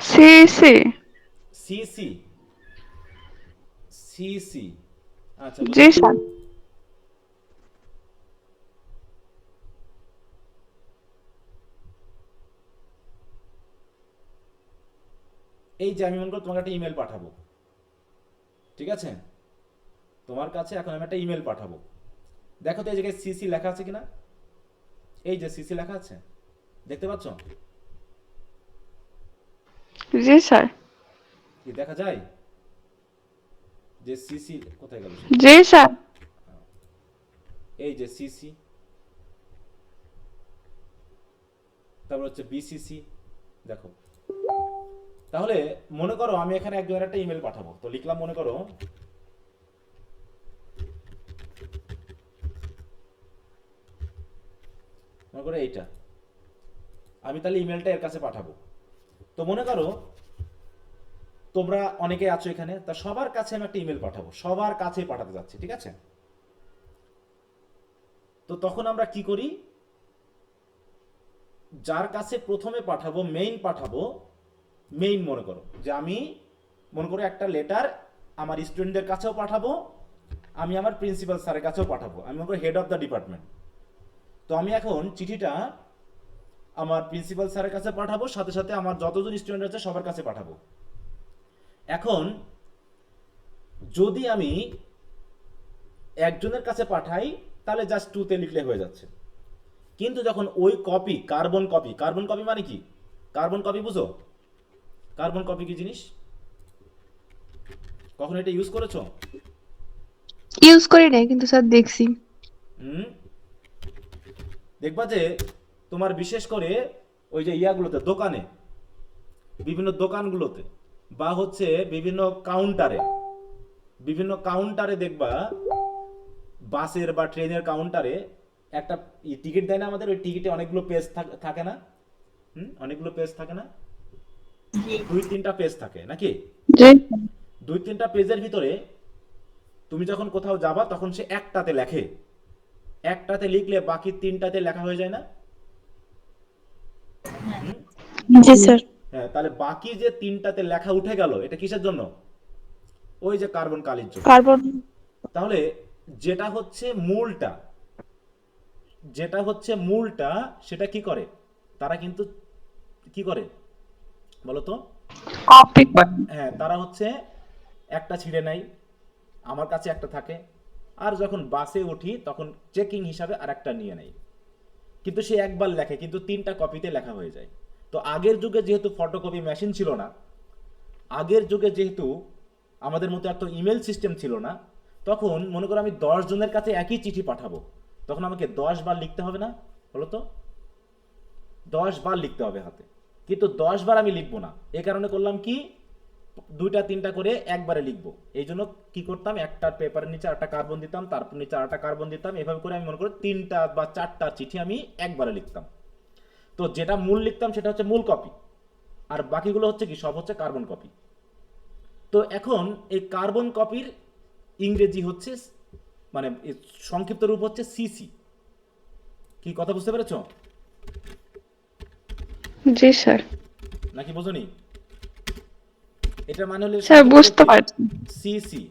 সিএসসি। সিসি? সিসি? আচ্ছা, জি বুঝলাম। স্যার। এই যে আমি মনে করো তোমাকে একটা ইমেল পাঠাবো, ঠিক আছে? তোমার কাছে এখন আমি একটা ইমেল পাঠাবো। দেখো তো এই জায়গায় সিসি লেখা আছে কিনা? এই যে সিসি লেখা আছে, দেখতে পাচ্ছ? জি স্যার। কি দেখা যায় যে সিসি কোথায় গেল? জি স্যার। এই যে সিসি, তারপর হচ্ছে বিসিসি, দেখো। তাহলে মনে করো আমি এখানে একজনের একটা ইমেল পাঠাবো, তো লিখলাম মনে করো এইটা, আমি তাহলে ইমেলটা এর কাছে পাঠাবো। তো মনে করো তোমরা অনেকে আছো এখানে, তা সবার কাছে আমি একটা ইমেল পাঠাবো, সবার কাছে পাঠাতে যাচ্ছি, ঠিক আছে? তো তখন আমরা কি করি, যার কাছে প্রথমে পাঠাবো, মেইন পাঠাবো, মেইন মনে করো যে আমি মনে করো একটা লেটার আমার স্টুডেন্টদের কাছেও পাঠাবো, আমি আমার প্রিন্সিপাল স্যারের কাছেও পাঠাবো। আমি মনে করি হেড অফ দ্য ডিপার্টমেন্ট। তো আমি এখন চিঠিটা আমার প্রিন্সিপাল স্যারের কাছে পাঠাবো, সাথে সাথে আমার যতজন স্টুডেন্ট আছে সবার কাছে পাঠাবো। এখন যদি আমি একজনের কাছে পাঠাই তাহলে জাস্ট টুতে লিখলে হয়ে যাচ্ছে। কিন্তু যখন ওই কপি, কার্বন কপি মানে কি? কার্বন কপি বুঝো? কার্বন কপি কি জিনিস? কখনো এটা ইউজ করেছো? ইউজ করি নাই, কিন্তু স্যার দেখছি। হুম, দেখবা যে তোমার বিশেষ করে ওই যে ইয়াগুলোতে, দোকানে, বিভিন্ন দোকানগুলোতে বা হচ্ছে বিভিন্ন কাউন্টারে দেখবা, বাসের বা ট্রেনের কাউন্টারে একটা টিকিট দেয় না আমাদের, ওই টিকিটে অনেকগুলো পেজ থাকে না? অনেকগুলো পেজ থাকে না? 2-3টা পেজ থাকে নাকি? জি 2-3টা পেজের ভিতরে তুমি যখন কোথাও যাবা তখন সে একটাতে লেখে, একটাতে লিখলে বাকি 3টাতে লেখা হয়ে যায় না? জি স্যার। হ্যাঁ, তাহলে বাকি যে 3টাতে লেখা উঠে গেল, এটা কিসের জন্য? ওই যে কার্বন কালির জন্য। কার্বন তাহলে যেটা হচ্ছে মূলটা সেটা কি করে? তারা কিন্তু কি করে বলো তো? কপি হ্যাঁ, তারা হচ্ছে একটা ছিঁড়ে নেয়, আমার কাছে একটা থাকে, আর যখন বাসে উঠি তখন চেকিং হিসাবে আর একটা নিয়ে নেয়। কিন্তু সে একবার লেখে, কিন্তু 3টা কপিতে লেখা হয়ে যায়। তো আগের যুগে যেহেতু ফটোকপি মেশিন ছিল না, আগের যুগে যেহেতু আমাদের মতো এত ইমেল সিস্টেম ছিল না, তখন মনে করো আমি 10 জনের কাছে একই চিঠি পাঠাবো, তখন আমাকে 10 বার লিখতে হবে না? বলো তো, 10 বার লিখতে হবে হাতে। কিন্তু 10 বার আমি লিখবো না, এই কারণে করলাম কি, 2টা 3টা করে একবারে লিখবো। এই জন্য কি করতাম, একটা পেপারের নিচে একটা কার্বন দিতাম, তারপর নিচে আরেকটা কার্বন দিতাম, এভাবে করে আমি মনে করি 3টা বা 4টা চিঠি আমি একবারে লিখতাম। তো যেটা মূল লিখতাম সেটা হচ্ছে মূল কপি, আর বাকিগুলো হচ্ছে কি, সব হচ্ছে কার্বন কপি। তো এখন এই কার্বন কপির ইংরেজি হচ্ছে, মানে এর সংক্ষিপ্ত রূপ হচ্ছে সিসি। কি কথা বুঝতে পেরেছো জি স্যার। নাকি বোঝনি? এটা মানে হলো স্যার বুঝতে পারছি। সিসি।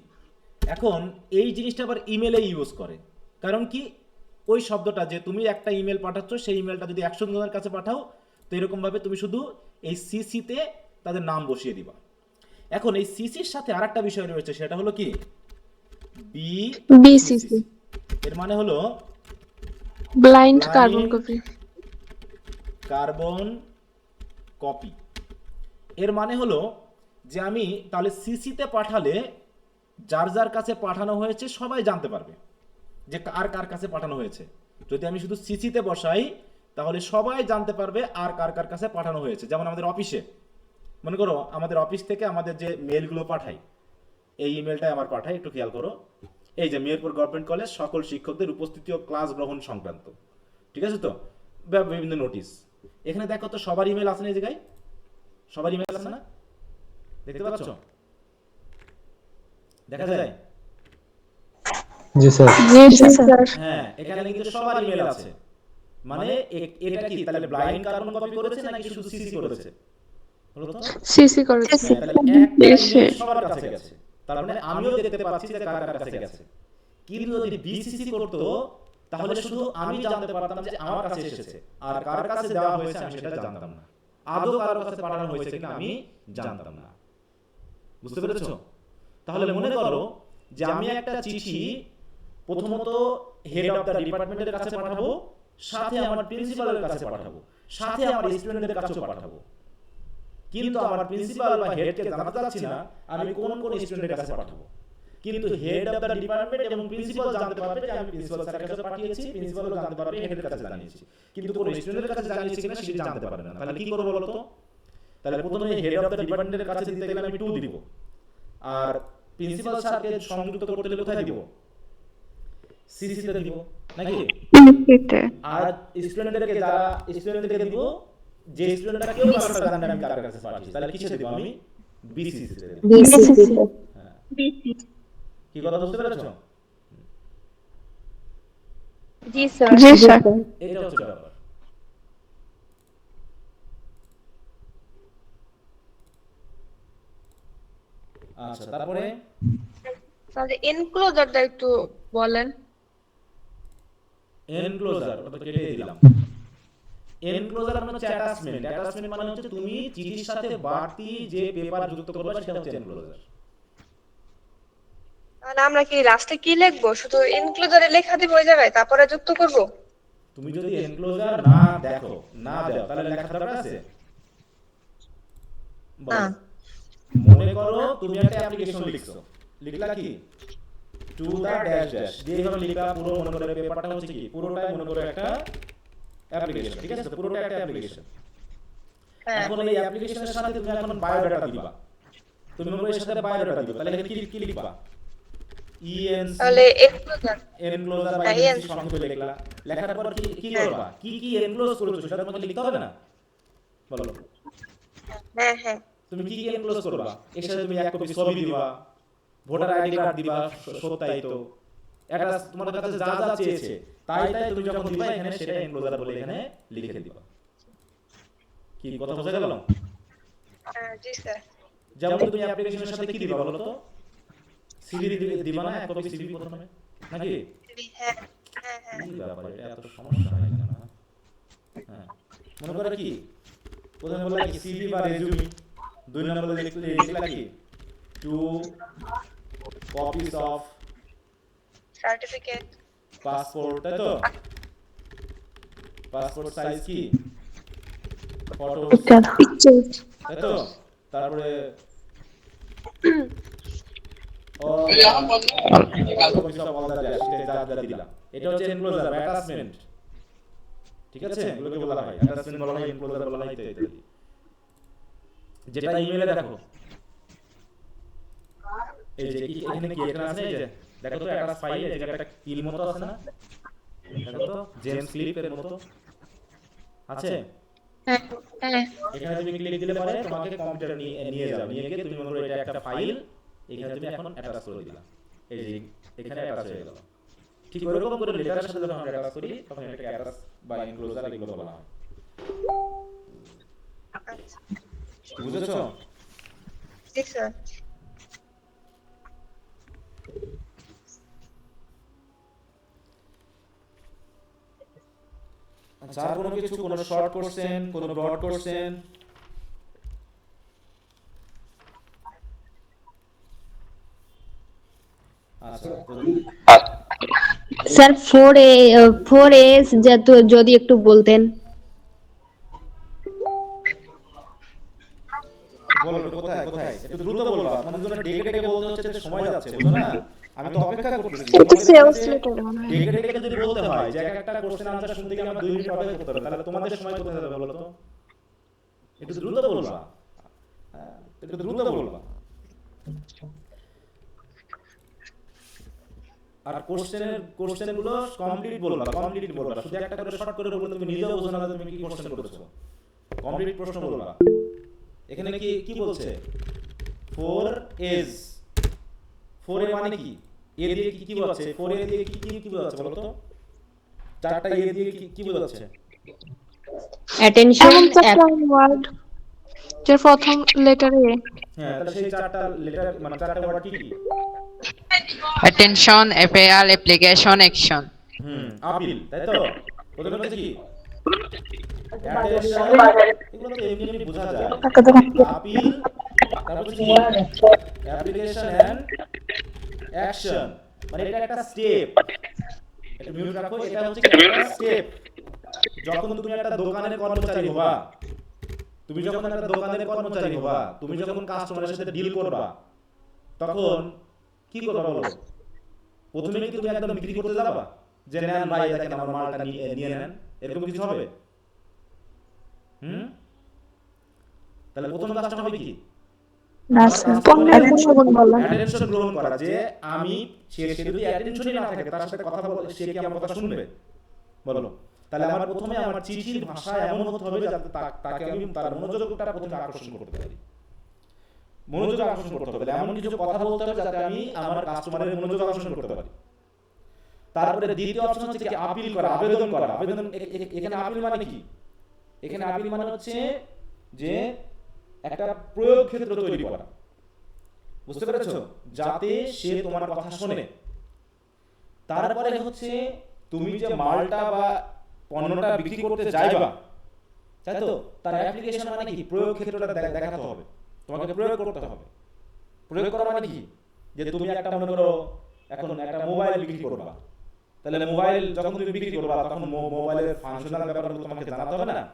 এখন এই জিনিসটা আবার ইমেলে ইউজ করে। কারণ কি, ওই শব্দটা যে তুমি একটা ইমেল পাঠাচ্ছ, সেই ইমেলটা যদি 100 জনের কাছে পাঠাও, তো এরকম ভাবে তুমি শুধু এই সিসিতে তাদের নাম বসিয়ে দিবা। এখন এই সিসির সাথে আরেকটা বিষয় রয়েছে, সেটা হলো কি, বিসিসি, এর মানে হলো blind carbon Blind copy. Carbon copy. এর মানে হলো যে আমি তাহলে সিসিতে পাঠালে যার যার কাছে পাঠানো হয়েছে সবাই জানতে পারবে যে কার কার কাছে পাঠানো হয়েছে। যদি আমি শুধু সিসিতে বসাই তাহলে সবাই জানতে পারবে আর কার কার কাছে পাঠানো হয়েছে। যেমন আমাদের অফিসে, মনে করো আমাদের অফিস থেকে আমাদের যে মেলগুলো পাঠাই, এই ইমেলটাই আমার পাঠাই, একটু খেয়াল করো। এই যে মেহেরপুর গভর্নমেন্ট কলেজ সকল শিক্ষকদের উপস্থিতি ও ক্লাস গ্রহণ সংক্রান্ত, ঠিক আছে তো, বা বিভিন্ন নোটিশ। এখানে দেখো তো সবার ইমেল আছে না, এই জায়গায় সবার ইমেল আছে না, দেখতে পাচ্ছ? দেখা যায়? জি স্যার। জি স্যার। হ্যাঁ, এখানে কিন্তু সবার ইমেল আছে। মানে এটা কি তাহলে ব্লাইন্ড কার্বন কপি করেছে নাকি শুধু সিসি করেছে বলো তো? সিসি করেছে। হ্যাঁ, তাহলে একটা ইমেল সবার কাছে গেছে, তার মানে আমিও দেখতে পাচ্ছি যে কার কার কাছে গেছে। কিন্তু যদি বিসিসি করতো তাহলে শুধু আমি জানতে পারতাম যে আমার কাছে এসেছে, আর কার কাছে দেওয়া হয়েছে আমি সেটা জানতাম না। আদৌ কারো কাছে পাঠানো হয়েছে কিনা আমি জানতাম না। বুঝতে পেরেছো? তাহলে মনে করো যে আমি একটা চিঠি প্রথমত হেড অফ দ্য ডিপার্টমেন্টের কাছে পাঠাবো, সাথে আমার প্রিন্সিপালের কাছে পাঠাবো, সাথে আমার স্টুডেন্টদের কাছেও পাঠাবো। কিন্তু আমার প্রিন্সিপাল বা হেডকে জানাতে চাচ্ছি না আমি কোন কোন স্টুডেন্টের কাছে পাঠাবো। কিন্তু হেড অফ দ্য ডিপার্টমেন্ট এবং প্রিন্সিপাল জানতে পারবে যে আমি প্রিন্সিপাল স্যারের কাছে পাঠিয়েছি, প্রিন্সিপালও জানতে পারবে হেডের কাছে জানিয়েছি। কিন্তু কোন স্টুডেন্টের কাছে জানিয়েছি কিনা সেটা জানতে পারবে না। তাহলে কি করব বলো তো? তাহলে প্রথমে হেড অফ দ্য ডিপার্টমেন্টের কাছে দিতে গেলে আমি 2 দিব, আর প্রিন্সিপাল স্যারকে সংযুক্ত করতে গেলে কোথায় দিব? সিসিতে দিব নাকি? আর স্টুডেন্টদেরকে যারা স্টুডেন্টদেরকে দিব, যে স্টুডেন্টরা কেউ কারোটা জানে না আমি কার কাছে পাঠিয়েছি, তাহলে কিসে দিব আমি? বিসিসিতে দেব। হ্যাঁ, কি কথা বুঝতে পেরেছো? জি স্যার। এটা হচ্ছে ব্যাপার। আচ্ছা, তারপরে তাহলে এনক্লোজারটা একটু বলেন। এনক্লোজার ওটা কেটে দিলাম। এনক্লোজার মানে হচ্ছে অ্যাটাচমেন্ট। অ্যাটাচমেন্ট মানে হচ্ছে তুমি চিঠির সাথে বাড়তি যে পেপার যুক্ত করবে সেটা হচ্ছে এনক্লোজার। তাহলে আমরা কি লাস্টে কি লিখবো? শুধু এনক্লোজারে লেখা দিব ওই জায়গায়, তারপরে যুক্ত করব? তুমি যদি এনক্লোজার না দেখো, না দাও, তাহলে লেখা দরকার আছে? না। বলো। মনে করো তুমি একটা অ্যাপ্লিকেশন লিখছো, লিখলা কি টু দা ড্যাশ ড্যাশ, যেভাবে লিখলা পুরো মনে করে পেপারটা হচ্ছে কি পুরোটাই মনে করে একটা অ্যাপ্লিকেশন, ঠিক আছে? তো পুরোটা একটা অ্যাপ্লিকেশন। হ্যাঁ। এখন এই অ্যাপ্লিকেশনের সাথে তুমি এখন বায়োডাটা দিবা, তুমি মনে করো এর সাথে বায়োডাটা দিবা, তাহলে এখানে কি লিখবা? ইএনসি তাহলে এনক্লোজার। এনক্লোজার বা হ্যাঁ, ইএনসি সংক্ষেপে লিখলা। লেখার পর কি করবা? কি এনক্লোজ করেছো সেটা তোমাকে লিখতে হবে না? বলো। হ্যাঁ হ্যাঁ। তুমি কি এনক্লোজ করবা? এর সাথে তুমি এক কপি ছবি দিবা, ভোটার আইডি কার্ড দিবা, সত্যায়িত, এটা তোমার কাছে যা যা চেয়েছে তাই তাই তুমি যখন দিবা এখানে সেটা এনক্লোজার বলে এখানে লিখে দিবা। কি কথা বোঝা গেল? জি স্যার। যেমন তুমি অ্যাপ্লিকেশনের সাথে কি দিবা বলো তো? সিভি দিবা না? এক কপি সিভি প্রথমে, নাকি? হ্যাঁ হ্যাঁ হ্যাঁ। কি ব্যাপার, এটা এত সমস্যা হয় কেন? হ্যাঁ, মনে করো কি প্রথমে বললা কি সিভি বা রেজিউমি, দুই নম্বরে লিখলা কি two copies of certificate. Passport, তাই তো? পাসপোর্ট সাইজ কি ফটো, পিকচার। তাই তো? তারপরে copies of all the dash, এটা যা দিলাম, এটা হচ্ছে এনক্লোজার বা অ্যাটাচমেন্ট, ঠিক আছে? এগুলোকে বলা হয় অ্যাটাচমেন্ট, বলা হয় এনক্লোজার, বলা হয় ইত্যাদি। যেটা ইমেলে দেখো, এই যে এখানে কি এখানে আছে, এই যে দেখো তো অ্যাটাচ ফাইল, এই যে একটা কিল মতো আছে না, দেখো তো জেমস ক্লিপের মতো আছে। হ্যাঁ হ্যাঁ। এখানে তুমি ক্লিক দিলে পরে তোমাকে কম্পিউটারে নিয়ে যাবে, নিয়ে গিয়ে তুমি মনে করো এটা একটা ফাইল, এখানে তুমি এখন অ্যাটাচ করে দিলা, এই যে এখানে অ্যাটাচ হয়ে গেল। ঠিক ওরকম করে লেটারের সাথে যখন আমরা অ্যাটাচ করি তখন এটাকে অ্যাটাচ বা এনক্লোজার এগুলো বলা হয়। আচ্ছা। বুঝেছো? জি স্যার। আচ্ছা, আর কোনো কিছু, কোনো শর্ট কোশ্চেন, কোনো ব্রড কোশ্চেন? আচ্ছা, স্যার 4A যদি একটু বলতেন। বলো কোথায় কোথায়, একটু দ্রুত বলবা, মানে জন্য ডেকে ডেকে বলতে হচ্ছে যে সময় যাচ্ছে, বুঝছো না? আমি তো অপেক্ষা করতেছি। ডেকে ডেকে যদি বলতে হয় যে একটা কোশ্চেন আনসার শুনতে গেলে আমার 2 মিনিট অপেক্ষা করতে হবে, তাহলে তোমাদের সময় কোথায় যাবে বলো তো? একটু দ্রুত বলবা, হ্যাঁ, একটু দ্রুত বলবা। আর কোশ্চেনগুলো কমপ্লিট বলবা, শুধু একটা করে শর্ট করে বললে তুমি নিজেও বুঝো না তুমি কি কোশ্চেন করেছো। কমপ্লিট প্রশ্ন বলবা। এখানে কি বলছে? 4A's, 4A মানে কি? এ দিয়ে কি বোঝাচ্ছে? 4A দিয়ে কি বোঝাচ্ছে বলো তো? চারটা এ দিয়ে কি বোঝাচ্ছে? অ্যাটেনশন, ওয়ার্ড যার প্রথম লেটার এ। হ্যাঁ, তাহলে সেই চারটা লেটার মানে চারটা ওয়ার্ড কি? Attention, FAL, application, action. Appeal, তাই তো? প্রথমে হচ্ছে কি? অ্যাটেনশন, এগুলো তো এমনি বোঝা যায়। আপিল, তারপর কি? অ্যাপ্লিকেশন এন্ড অ্যাকশন, মানে এটা একটা স্টেপ। এটা মিউট রাখো, এটা হচ্ছে একটা স্টেপ। যখন তুমি একটা দোকানের কর্মচারী হবা, তুমি যখন কাস্টমারের সাথে ডিল করবা, তখন কি করবা বলো? প্রথমে কি তুমি একদম বিক্রি করতে যাবা যে নেন ভাই দেখেন আমার মালটা নিয়ে নেন, এরকম কিছু হবে? তাহলে প্রথম কাজটা হবে কি? অ্যাটেনশন গ্রহণ করা, যে আমি সে যদি অ্যাটেনশনই না থাকে তার সাথে কথা বলে সে কি আমার কথা শুনবে বলো? তাহলে আমার প্রথমে আমার চিঠির ভাষা এমন হতে হবে যাতে তাকে আমি তার মনোযোগটা প্রথমে আকর্ষণ করতে পারি। মনোযোগ আকর্ষণ করতে হবে, এমন কিছু কথা বলতে হবে যাতে আমি আমার কাস্টমারের মনোযোগ আকর্ষণ করতে পারি। তারপরে দ্বিতীয় অপশন হচ্ছে কি আপিল করা, আবেদন করা। আবেদন, এখানে আপিল মানে কি? এখানে আপিল মানে হচ্ছে যে একটা প্রয়োগ ক্ষেত্র তৈরি করা। বুঝতে পেরেছো? যাতে সে তোমার কথা শোনে। তারপরে হচ্ছে তুমি যে মালটা বা পণ্যটা বিক্রি করতে যাইবা, তাই তো, তার অ্যাপ্লিকেশন মানে কি, প্রয়োগ ক্ষেত্রটা দেখাতে হবে, তোমাকে প্রয়োগ করতে হবে। প্রয়োগ করা মানে কি, যে তুমি একটা মনে করো এখন একটা মোবাইল বিক্রি করবা, তাহলে মোবাইল যখন তুমি বিক্রি করবা তখন মোবাইলের ফাংশনাল ব্যাপারগুলো তোমাকে জানাতে হবে না,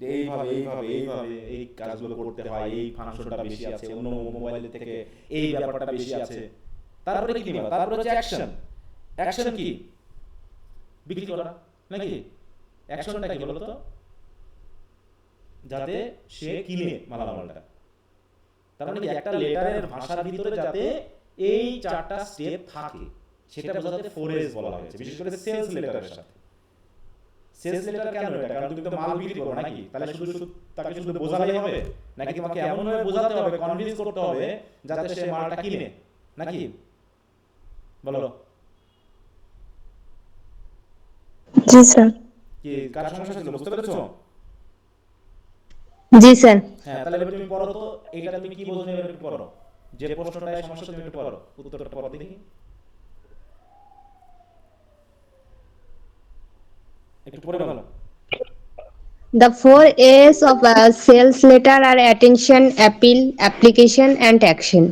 যে এইভাবে এইভাবে এইভাবে এই কাজগুলো করতে হয়, এই ফাংশনটা বেশি আছে, অন্য মোবাইল থেকে এই ব্যাপারটা বেশি আছে। তারপরে কি দিবা? তারপরে হচ্ছে অ্যাকশন। অ্যাকশন কি? বিক্রি করা নাকি? অ্যাকশনটা কি বলো তো? যাতে সে কিনে মালামালটা। তার মানে কি, একটা লেটারের ভাষার ভিতরে যাতে এই 4টা স্টেপ থাকে, সেটা বোঝাতে 4S বলা হয়েছে, বিশেষ করে সেলস লেটারের সাথে। সেলস লেটার কেন এটা? কারণ তুমি তো মাল বিক্রি করবে নাকি, তাহলে শুধু তাকে শুধু বোঝালেই হবে নাকি? তোমাকে এমন ভাবে বোঝাতে হবে, কনভিন্স করতে হবে যাতে সে মালটা কিনে, নাকি? বলো জি স্যার। কি কার সমস্যা ছিল, বুঝতে পেরেছো? জি স্যার। হ্যাঁ, তাহলে এবার তুমি পড়ো তো, এইটা তুমি কি বোঝো এবার একটু পড়ো, যে প্রশ্নটায় সমস্যা তুমি একটু পড়ো, উত্তরটা পড়ো দেখি, একটু পড়ে ভালো। The 4 A's of a sales letter are attention, appeal, application, and action.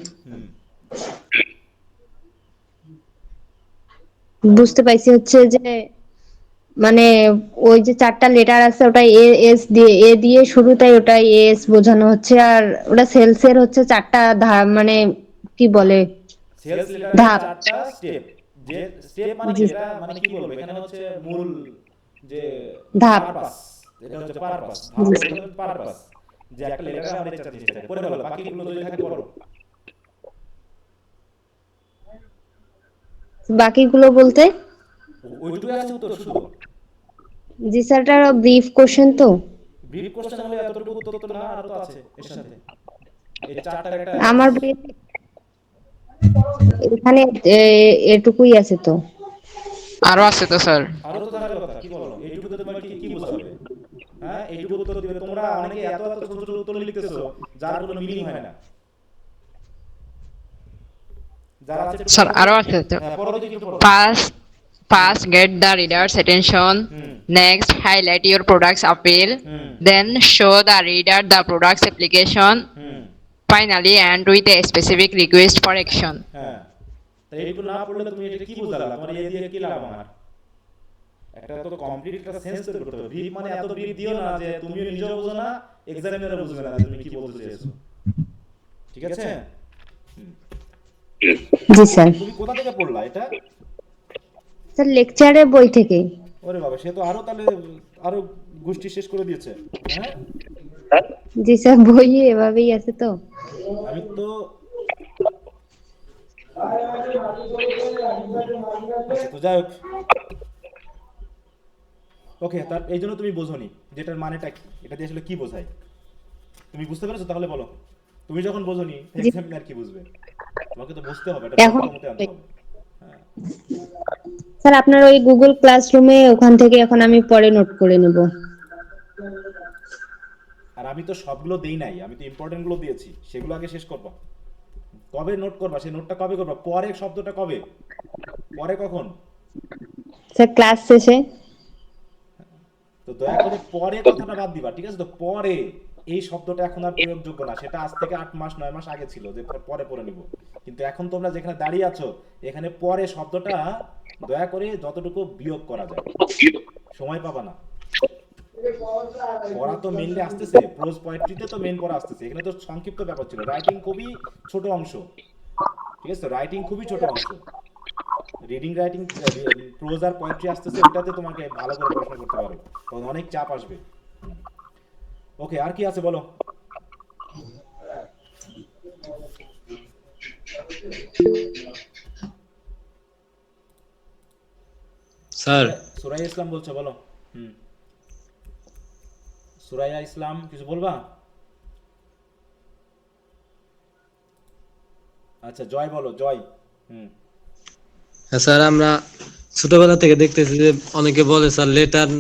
বুঝতে পাইছি হচ্ছে যে মানে ওই যে 4টা লেটার আছে ওটা এ দিয়ে শুরু, তাই ওটা এস বোঝানো হচ্ছে। আর ওটা সেলস এর হচ্ছে 4টা মানে কি বলে সেলস লেটারের ধাপ। 4টা স্টেপ, যে স্টেপ মানে কি, জি এটা মানে কি বলবো, এখানে হচ্ছে মূল যে ধাপ। পারপাস, এটা হচ্ছে পারপাস, ধাপ হচ্ছে পারপাস, যে একটা লেটারে আমাদের 4টা জিনিস থাকে। পড়ে ভালো, বাকিগুলো যদি থাকে পড়ো। বাকিগুলো বলতে? ওইটুকুই আছে উত্তর শুধু। জি স্যার, এটা ব্রিফ কোশ্চেন তো। ব্রিফ কোশ্চেন হলে এতটুকু উত্তর তো না, আর তো আছে এর সাথে, এই 4টার একটা আমার এখানে এটুকুই আছে তো। আরো আছে তো স্যার। আরো তো থাকার কথা, কি বলো? এইটুকুতে তোমার কি কি বুঝতে হবে? হ্যাঁ, এইটুকু উত্তর দিবে। তোমরা অনেকে এত এত ছোট ছোট উত্তর লিখতেছো যার কোনো মিনিং হয় না। যারা আছে একটু স্যার পড়ো। আরো আছে তো। হ্যাঁ, পড়ো দেখি, একটু পড়ো। First get the reader's attention. Next, highlight your product's appeal. Then show the reader the product's application. Finally, end with a specific request for action. হ্যাঁ, তো এইটুকু না পড়লে তুমি এটা কি বুঝলা? তোমার এই দিয়ে কি লাভ আমার? একটা তো কমপ্লিট একটা সেন্স তৈরি করতে হবে। ব্রিফ মানে এত ব্রিফ দিও না যে তুমিও নিজেও বুঝো না, এক্সামিনারও বুঝবে না তুমি কি বলতে চেয়েছো। ঠিক আছে? জি স্যার। তুমি কোথা থেকে পড়লা এটা? স্যার লেকচারে বই থেকে। ওরে বাবা, সে তো আরো তাহলে আরো গোষ্ঠী শেষ করে দিয়েছে। হ্যাঁ, জি স্যার, বই এভাবেই আছে তো। আমি তো আচ্ছা, তো যাই হোক, ওকে। তার এই জন্য তুমি বোঝোনি যেটার মানেটা কি, এটা দিয়ে আসলে কি বোঝায়, তুমি বুঝতে পেরেছো? তাহলে বলো, তুমি যখন বোঝোনি এক্সামিনার কি বুঝবে? তোমাকে তো বুঝতে হবে, এটা এখন মতে আনতে হবে। হ্যাঁ, স্যার আপনার ওই গুগল ক্লাসরুমে ওখান থেকে এখন আমি পরে নোট করে নেব। আর আমি তো সবগুলো দেই নাই, আমি তো ইম্পর্টেন্ট গুলো দিয়েছি, সেগুলো আগে শেষ করবা। কবে নোট করবা? সেই নোটটা কবে করবা? পরে শব্দটা কবে? পরে কখন? স্যার ক্লাস শেষে। তো দয়া করে পরে কথাটা বাদ দিবা, ঠিক আছে? তো পরে এই শব্দটা এখন আর প্রয়োগযোগ্য না, সেটা আজ থেকে 8 মাস 9 মাস আগে ছিল যে পরে পরে নিব। কিন্তু এখন তোমরা যেখানে দাঁড়িয়ে আছো, এখানে পরে শব্দটা দয়া করে যতটুকু বিয়োগ করা যায়, সময় পাবা না। পড়া তো মেইনলি আসতেছে, প্রোজ পোয়েট্রিতে তো মেইন পড়া আসতেছে, এখানে তো সংক্ষিপ্ত ব্যাপার ছিল। রাইটিং খুবই ছোট অংশ, ঠিক আছে? রাইটিং খুবই ছোট অংশ। রিডিং, রাইটিং, প্রোজ আর পোয়েট্রি আসতেছে, ওটাতে তোমাকে ভালো করে পড়াশোনা করতে পারো, তখন অনেক চাপ আসবে। ওকে, আর কি আছে বলো? স্যার সুরাইয়া ইসলাম বলছো, বলো। সুরাইয়া ইসলাম, কিছু বলবা? আচ্ছা, জয় বলো, জয়। হ্যাঁ স্যার, আমরা ছোটবেলা থেকে দেখতেছি যে অনেকে বলে স্যার লেটার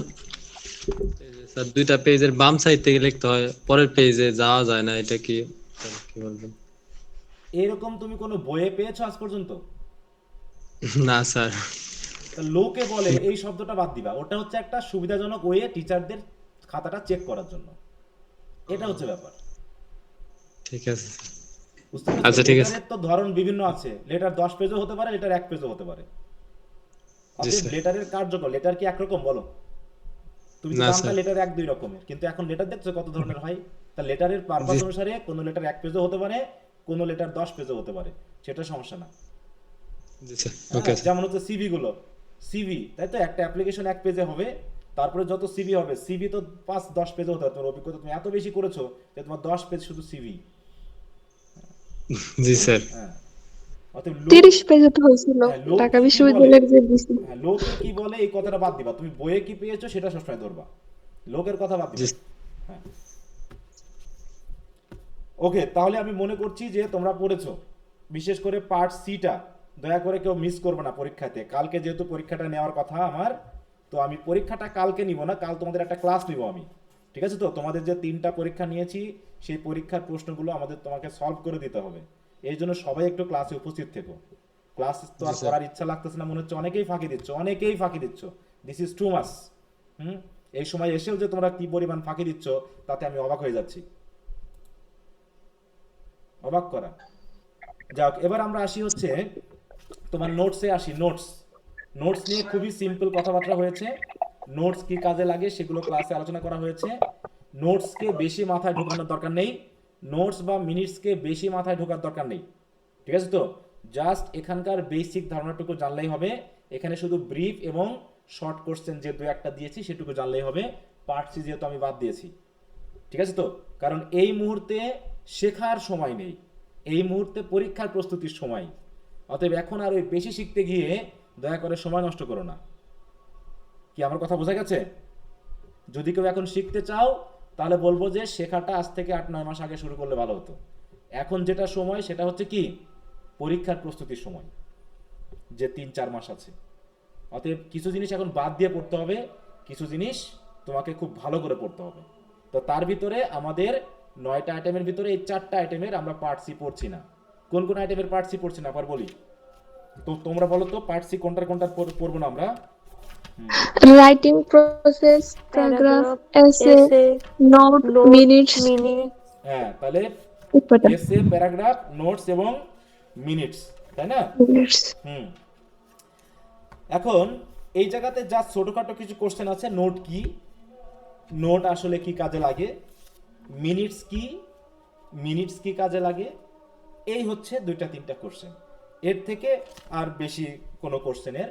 স্যার 2টা পেজের বাম সাইড থেকে লিখতে হয়, পরের পেজে যাওয়া যায় না, এটা কি স্যার কি বলবেন? এরকম তুমি কোনো বইয়ে পেয়েছো আজ পর্যন্ত? না স্যার। তা লোকে বলে এই শব্দটা বাদ দিবা, ওটা হচ্ছে একটা সুবিধাজনক ওয়ে টিচারদের খাতাটা চেক করার জন্য, এটা হচ্ছে ব্যাপার। ঠিক আছে। বুঝতে পেরেছো? আচ্ছা, ঠিক আছে। লেটারের তো ধরন বিভিন্ন আছে, লেটার 10 পেজও হতে পারে, লেটার 1 পেজও হতে পারে। জি অতএব স্যার। লেটারের কার্যকর, লেটার কি একরকম বলো? তুমি তো না জানতা স্যার। লেটার 1-2 রকমের, কিন্তু এখন লেটার দেখছো কত ধরনের হয়। তা লেটারের পারপাস জি অনুসারে কোনো লেটার 1 পেজও হতে পারে, কোনো লেটার 10 পেজও হতে পারে, সেটা সমস্যা না। জি স্যার। হ্যাঁ, ওকে স্যার। যেমন হচ্ছে সিভি গুলো, সিভি তাই তো, একটা অ্যাপ্লিকেশন 1 পেজে হবে, তারপরে যত সিভি হবে, সিভি তো 5-10 পেজে হতে হবে। তোমার অভিজ্ঞতা তুমি এত বেশি করেছো যে তোমার 10 পেজ শুধু সিভি। জি স্যার। হ্যাঁ, অতএব 30 পেজে তো হয়েছিল হ্যাঁ, লোকে ঢাকা কি বলে, বিশ্ববিদ্যালয়ের যে দিছিল। হ্যাঁ লোকে কি বলে এই কথাটা বাদ দিবা, তুমি বইয়ে কি পেয়েছো সেটা সবসময় ধরবা, লোকের কথা বাদ জি দিবা। হ্যাঁ, ওকে, তাহলে আমি মনে করছি যে তোমরা পড়েছো, বিশেষ করে পার্ট সিটা দয়া করে কেউ মিস করবে না পরীক্ষাতে। কালকে যেহেতু পরীক্ষাটা নেওয়ার কথা আমার, তো আমি পরীক্ষাটা কালকে নিব না, কাল তোমাদের একটা ক্লাস নিব আমি, ঠিক আছে? তো তোমাদের যে 3টা পরীক্ষা নিয়েছি সেই পরীক্ষার প্রশ্নগুলো আমাদের তোমাকে সলভ করে দিতে হবে, এই জন্য সবাই একটু ক্লাসে উপস্থিত থেকো। ক্লাস তো আর জি স্যার। করার ইচ্ছা লাগতেছে না মনে হচ্ছে, অনেকেই ফাঁকি দিচ্ছ, অনেকেই ফাঁকি দিচ্ছ, দিস ইজ টু মাচ। এই সময় এসেও যে তোমরা কি পরিমাণ ফাঁকি দিচ্ছ তাতে আমি অবাক হয়ে যাচ্ছি, অবাক করা। যাক, এবার আমরা আসি হচ্ছে তোমার নোটসে আসি। নোটস, নোটস নিয়ে খুবই সিম্পল কথাবার্তা হয়েছে। নোটস কি কাজে লাগে সেগুলো ক্লাসে আলোচনা করা হয়েছে। নোটসকে বেশি মাথায় ঢোকানোর দরকার নেই, নোটস বা মিনিটসকে বেশি মাথায় ঢোকার দরকার নেই, ঠিক আছে? তো জাস্ট এখানকার বেসিক ধারণাটুকু জানলেই হবে। এখানে শুধু ব্রিফ এবং শর্ট কোশ্চেন যে 2-1টা দিয়েছি সেটুকু জানলেই হবে, পার্ট সি যেহেতু আমি বাদ দিয়েছি, ঠিক আছে? তো কারণ এই মুহূর্তে শেখার সময় নেই, এই মুহূর্তে পরীক্ষার প্রস্তুতির সময়। অতএব এখন আর ওই বেশি শিখতে গিয়ে দয়া করে সময় নষ্ট করো না। কি আমার কথা বোঝা গেছে? যদি কেউ এখন শিখতে চাও তাহলে বলবো যে শেখাটা আজ থেকে 8-9 মাস আগে শুরু করলে ভালো হতো। এখন যেটা সময় সেটা হচ্ছে কি, পরীক্ষার প্রস্তুতির সময়, যে 3-4 মাস আছে। অতএব কিছু জিনিস এখন বাদ দিয়ে পড়তে হবে, কিছু জিনিস তোমাকে খুব ভালো করে পড়তে হবে। তো তার ভিতরে আমাদের 9টা আইটেমের ভিতরে এই 4টা আইটেমের আমরা পার্ট সি পড়ছি না। কোন কোন আইটেমের পার্ট সি পড়ছি না আবার বলি তো, তোমরা বলো তো পার্ট সি কোনটার কোনটার পড়বো না আমরা? রাইটিং প্রসেস, প্যারাগ্রাফ, এসে, নোট, মিনিটস। হ্যাঁ, তাহলে এসে, প্যারাগ্রাফ, নোটস এবং মিনিটস, তাই না? হুম, এখন এই জায়গাতে যা ছোটখাটো কিছু কোশ্চেন আছে, নোট কি, নোট আসলে কি কাজে লাগে, মিনিটস কি, মিনিটস কি কাজে লাগে, এই হচ্ছে 2-3টা কোশ্চেন। এর থেকে আর বেশি কোনো কোশ্চেনের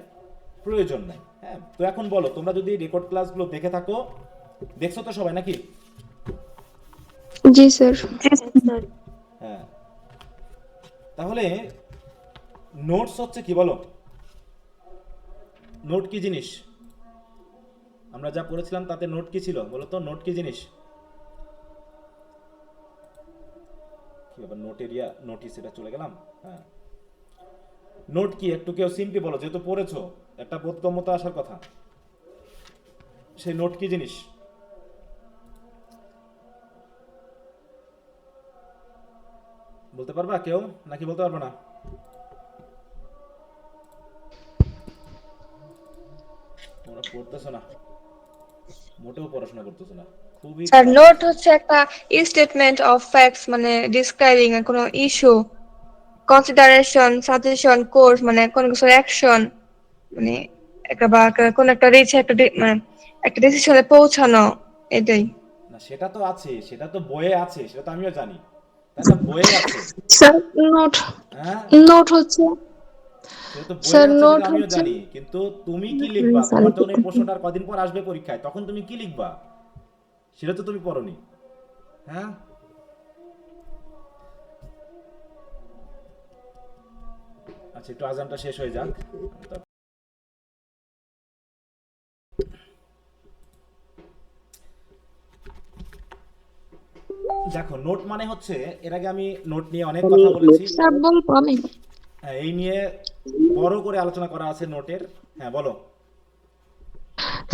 প্রয়োজন নাই। হ্যাঁ, তো এখন বলো, তোমরা যদি রেকর্ড ক্লাসগুলো দেখে থাকো, দেখছো তো সবাই নাকি? জি স্যার। হ্যাঁ, তাহলে নোটস হচ্ছে কি বলো? নোট কি জিনিস? আমরা যা পড়েছিলাম তাতে নোট কি ছিল বলো তো? নোট কি জিনিস? কি ব্যাপার, নোট এরিয়া নোটিস এটা চলে গেলাম। হ্যাঁ, নোট কি একটু কেউ সিম্পলি বলো, যেহেতু পড়েছো একটা বোধগম্যতা আসার কথা। সেই নোট কি জিনিস? বলতে পারবা কেউ নাকি বলতে পারবে না? তোমরা পড়তেছো না, মোটেও পড়াশোনা করতেছো না, খুবই স্যার খারাপ নোট অবস্থা। হচ্ছে একটা স্টেটমেন্ট অফ ফ্যাক্টস, মানে ডিসক্রাইবিং কোনো ইস্যু, কনসিডারেশন, সাজেশন, কোর্স, মানে কোনো কিছুর অ্যাকশন, মানে একটা বা কোন একটা রিচ একটা মানে একটা ডিসিশনে পৌঁছানো, এটাই। না সেটা তো আছে, সেটা তো বইয়ে আছে, সেটা তো আমিও জানি, তাই না? বইয়ে আছে। স্যার নোট, হ্যাঁ, নোট হচ্ছে, সেটা তো বইয়ে স্যার আছে, নোট সেটা আমিও হচ্ছে। জানি, কিন্তু তুমি কি লিখবা? তোমার যখন এই প্রশ্নটার কদিন পর আসবে পরীক্ষায়, তখন তুমি কি লিখবা সেটা তো তুমি পড়োনি। হ্যাঁ, আচ্ছা, একটু আজানটা শেষ হয়ে যাক। দেখো, নোট মানে হচ্ছে, এর আগে আমি নোট নিয়ে অনেক কথা বলেছি। স্যার বলবো আমি? হ্যাঁ, এই নিয়ে বড় করে আলোচনা করা আছে নোটের। হ্যাঁ বলো।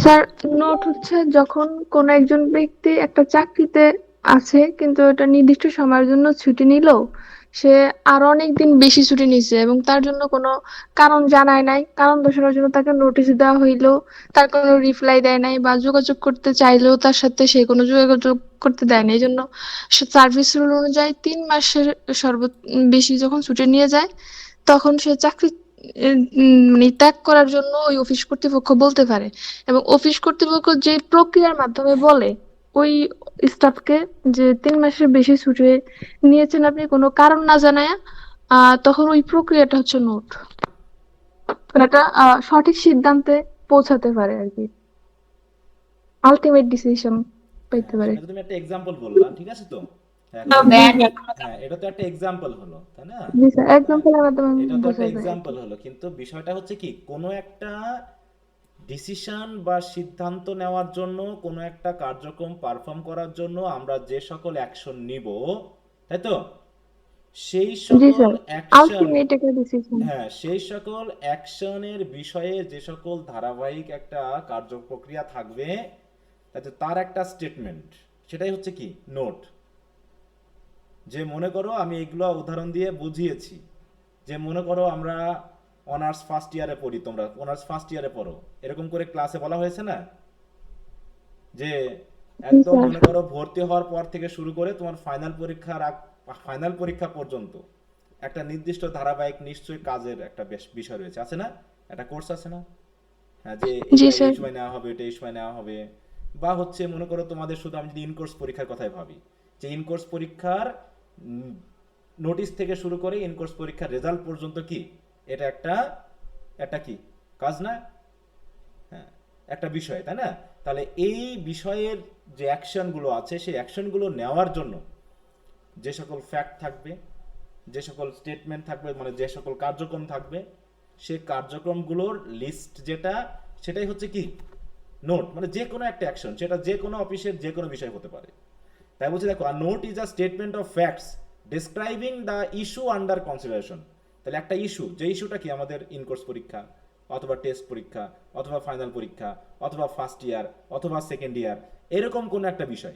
স্যার নোট হচ্ছে যখন কোন একজন ব্যক্তি একটা চাকরিতে আছে কিন্তু এটা নির্দিষ্ট সময়ের জন্য ছুটি নিল, সে আরো অনেকদিন বেশি ছুটি নিছে এবং তার জন্য কোনো কারণ জানায় নাই, কারণ দর্শানোর জন্য তাকে নোটিশ দেওয়া হইলেও তার কোনো রিপ্লাই দেয় নাই, বা যোগাযোগ করতে চাইলেও তার সাথে সে কোনো যোগাযোগ করতে দেয় না। এই জন্য সার্ভিস রুল অনুযায়ী 3 মাসের বেশি যখন ছুটি নিয়ে যায়, তখন সে চাকরি মানে ত্যাগ করার জন্য ওই অফিস কর্তৃপক্ষ বলতে পারে। এবং অফিস কর্তৃপক্ষ যে প্রক্রিয়ার মাধ্যমে বলে ওই স্টাফকে যে 3 মাসের বেশি ছুটি নিয়েছেন আপনি কোনো কারণ না জানায়, তখন ওই প্রক্রিয়াটা হচ্ছে নোট। একটা সঠিক সিদ্ধান্তে পৌঁছাতে পারে আর কি, আলটিমেট ডিসিশন পাইতে হ্যাঁ, পারে। সেটা তো তুমি একটা এক্সাম্পল বললা, ঠিক আছে তো? এখন হ্যাঁ, এটা তো একটা এক্সাম্পল হলো, তাই না? জি স্যার, হ্যাঁ, এক্সাম্পলের মাধ্যমে এটা তো একটা বোঝা যায় আর এক্সাম্পল কি। হলো, কিন্তু বিষয়টা হচ্ছে কি, কোনো একটা ডিসিশন বা সিদ্ধান্ত নেওয়ার জন্য, কোনো একটা কার্যক্রম পারফর্ম করার জন্য আমরা যে সকল অ্যাকশন নিব, তাই তো, সেই জি সকল স্যার, অ্যাকশন, আলটিমেট একটা ডিসিশন। হ্যাঁ, সেই সকল অ্যাকশনের বিষয়ে যে সকল ধারাবাহিক একটা কার্য প্রক্রিয়া থাকবে, তাতে তার একটা স্টেটমেন্ট, সেটাই হচ্ছে কি নোট। যে মনে করো, আমি এগুলো উদাহরণ দিয়ে বুঝিয়েছি, যে মনে করো আমরা অনার্স ফার্স্ট ইয়ারে পড়ি, তোমরা অনার্স ফার্স্ট ইয়ারে পড়ো, এরকম করে ক্লাসে বলা হয়েছে না, যে জি একদম স্যার। মনে করো ভর্তি হওয়ার পর থেকে শুরু করে তোমার ফাইনাল পরীক্ষা পর্যন্ত একটা নির্দিষ্ট ধারাবাহিক নিশ্চয়ই কাজের একটা বেশ বিষয় রয়েছে, আছে না? একটা কোর্স আছে না? হ্যাঁ, যে জি এটা এই স্যার। সময় নেওয়া হবে, এটা এই সময় নেওয়া হবে। বা হচ্ছে মনে করো তোমাদের শুধু, আমি যদি ইনকোর্স পরীক্ষার কথাই ভাবি, যে ইনকোর্স পরীক্ষার নোটিশ থেকে শুরু করে ইনকোর্স পরীক্ষার রেজাল্ট পর্যন্ত কি, এটা একটা একটা কি কাজ না? হ্যাঁ, একটা বিষয়, তাই না? তাহলে এই বিষয়ের যে অ্যাকশনগুলো আছে, সেই অ্যাকশনগুলো নেওয়ার জন্য যে সকল ফ্যাক্ট থাকবে, যে সকল স্টেটমেন্ট থাকবে, মানে যে সকল কার্যক্রম থাকবে, সেই কার্যক্রমগুলোর লিস্ট যেটা, সেটাই হচ্ছে কি নোট। মানে যে কোনো একটা অ্যাকশন, সেটা যে কোনো অফিসের যে কোনো বিষয় হতে পারে। তাই বলছি দেখো, আর note is a statement of facts describing the issue under consideration. তাহলে একটা ইস্যু, যে ইস্যুটা কি, আমাদের ইনকোর্স পরীক্ষা, অথবা টেস্ট পরীক্ষা, অথবা ফাইনাল পরীক্ষা, অথবা ফার্স্ট ইয়ার, অথবা সেকেন্ড ইয়ার, এরকম কোনো একটা বিষয়,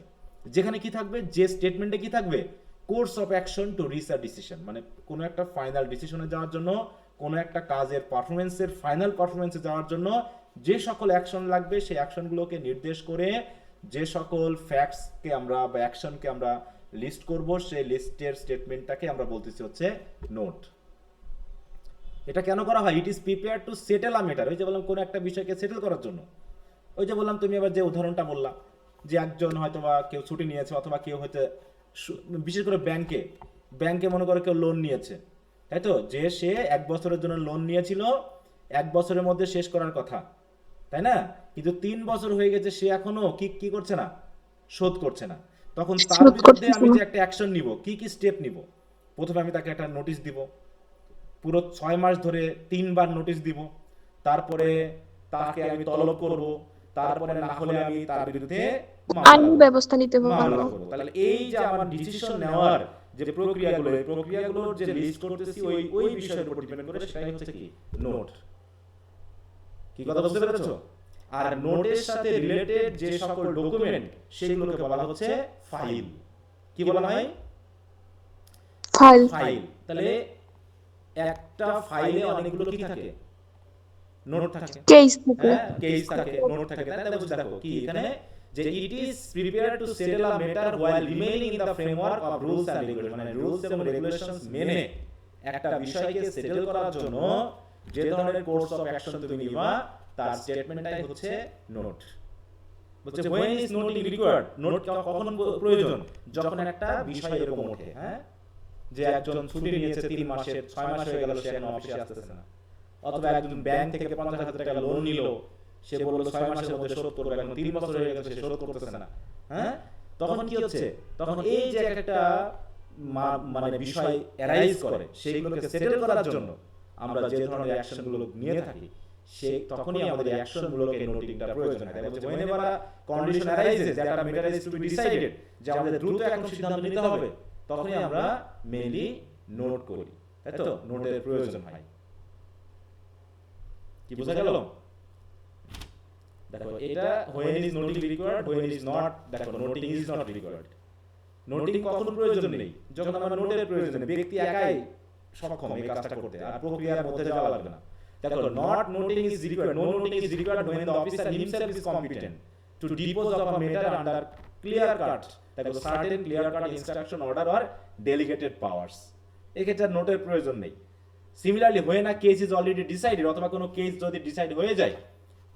যেখানে কি থাকবে, যে স্টেটমেন্টে কি থাকবে, course of action to reach a decision, মানে কোনো একটা ফাইনাল ডিসিশনে যাওয়ার জন্য, কোনো একটা কাজের পারফরমেন্সের ফাইনাল পারফরমেন্সে যাওয়ার জন্য যে সকল অ্যাকশন লাগবে, সেই অ্যাকশনগুলোকে নির্দেশ করে যে সকল ফ্যাক্টসকে আমরা বা অ্যাকশনকে আমরা লিস্ট করব, সেই লিস্টের স্টেটমেন্টটাকে আমরা বলতেছি হচ্ছে নোট। এটা কেন করা হয়? ইট is prepare to settle a matter. ওই যে বললাম, কোনো একটা বিষয়কে সেটেল করার জন্য। ওই যে বললাম, তুমি আবার যে উদাহরণটা বললা, যে একজন হয়তো বা কেউ ছুটি নিয়েছে, অথবা কেউ হয়তো বিশেষ করে ব্যাংকে, মনে করো কেউ লোন নিয়েছে, তাই তো, যে সে 1 বছরের জন্য লোন নিয়েছিল, 1 বছরের মধ্যে শেষ করার কথা, তাই না? কিন্তু 3 বছর হয়ে গেছে, সে এখনো কি করছে না, শোধ করছে না। তখন তার শোধ বিরুদ্ধে করতেছে আমি না। যে একটা অ্যাকশন নিব, কি স্টেপ নিব? প্রথমে আমি তাকে একটা নোটিশ দিব, পুরো 6 মাস ধরে 3 বার নোটিশ দিব, তারপরে তাকে আমি তলব করব, তারপরে না হলে আমি তার বিরুদ্ধে মামলা আইনি করব, ব্যবস্থা নিতে পারবো। তাহলে এই যে আমার ডিসিশন নেওয়ার যে প্রক্রিয়াগুলো, এই প্রক্রিয়াগুলোর যে লিস্ট করতেছি, ওই বিষয়ের উপর ডিপেন্ড করে, সেটাই হচ্ছে কি নোট। কি কথা বুঝতে পেরেছো? আর নোটের সাথে রিলেটেড যে সকল ডকুমেন্ট, সেগুলোকে বলা হচ্ছে ফাইল। কি বলা হয়? ফাইল। ফাইল। তাহলে একটা ফাইলে অনেকগুলো কি থাকে, নোট থাকে, কেস থাকে। হ্যাঁ, কেস থাকে, নোট থাকে। তাই না? বুঝতে দেখো কি এখানে, যে it is prepare to settle a matter while remaining in the framework of rules and regulation, মানে রুলস এবং রেগুলেশনস মেনে একটা বিষয়কে সেটেল করার জন্য যে ধরনের কোর্স অফ অ্যাকশন তুমি নিবা, তার স্টেটমেন্টটাই হচ্ছে নোট। বলছে when is noting required, note কখন প্রয়োজন? যখন একটা বিষয় এরকম ওঠে, হ্যাঁ, যে একজন ছুটি নিয়েছে 3 মাসের, 6 মাস হয়ে গেল, সে এখন অফিসে আসতেছে না। অথবা একজন ব্যাংক থেকে 50,000 টাকা লোন নিল, সে বলল 6 মাসের মধ্যে শোধ করবে, এখন 3 বছর হয়ে গেছে, সে শোধ করতেছে না। হ্যাঁ, তখন কি হচ্ছে? তখন এই যে একটা মানে বিষয় অ্যারাইজ করে, সেইগুলোকে সেটেল করার জন্য আমরা যে ধরনের অ্যাকশনগুলো নিয়ে থাকি, তখনই আমাদের অ্যাকশনগুলোকে নোটিংটা প্রয়োজন হয়। তাই বলছে whenever a condition arises that a matter is to be decided, যে আমাদের দ্রুত এখন সিদ্ধান্ত নিতে হবে, তখনই আমরা মেইনলি নোট করি, তাই তো, নোটের প্রয়োজন হয়। কি বোঝা গেল? দেখো, এটা when is noting required, when is not, দেখো noting is not required। Noting কখনো প্রয়োজন নেই যখন আমার নোটের প্রয়োজন নেই, ব্যক্তি একাই সক্ষম এই কাজটা করতে, আর প্রক্রিয়ার মধ্যে যাওয়া লাগবে না। দেখো, not noting is required, no noting is required when the officer himself is competent to dispose of a matter under clear cut, দেখো certain clear cut instruction, order or delegated powers, এক্ষেত্রে নোটের প্রয়োজন নেই। Similarly when a case is already decided, অথবা কোনো case যদি decide হয়ে যায়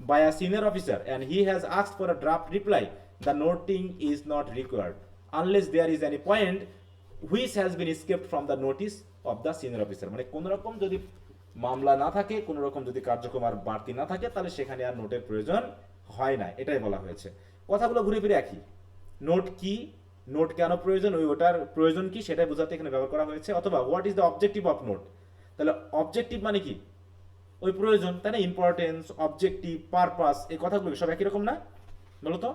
by a senior officer and he has asked for a draft reply, the noting is not required unless there is any point which has been escaped from the notice of the senior officer, মানে কোন রকম যদি মামলা না থাকে, কোন রকম যদি কার্যক্রম আর বাড়তি না থাকে, তাহলে সেখানে আর নোটের প্রয়োজন হয় না, এটাই বলা হয়েছে। কথাগুলো ঘুরে ফিরে একই। নোট কি, নোট কেন প্রয়োজন, ওটার প্রয়োজন কি সেটাই বোঝাতে এখানে ব্যবহার করা হয়েছে। অথবা what is the objective of note, তাহলে অবজেক্টিভ মানে কি, ওই প্রয়োজন, তাই না? ইম্পর্টেন্স, অবজেক্টিভ, পারপাস, এই কথাগুলো সব একই রকম না, বলো তো?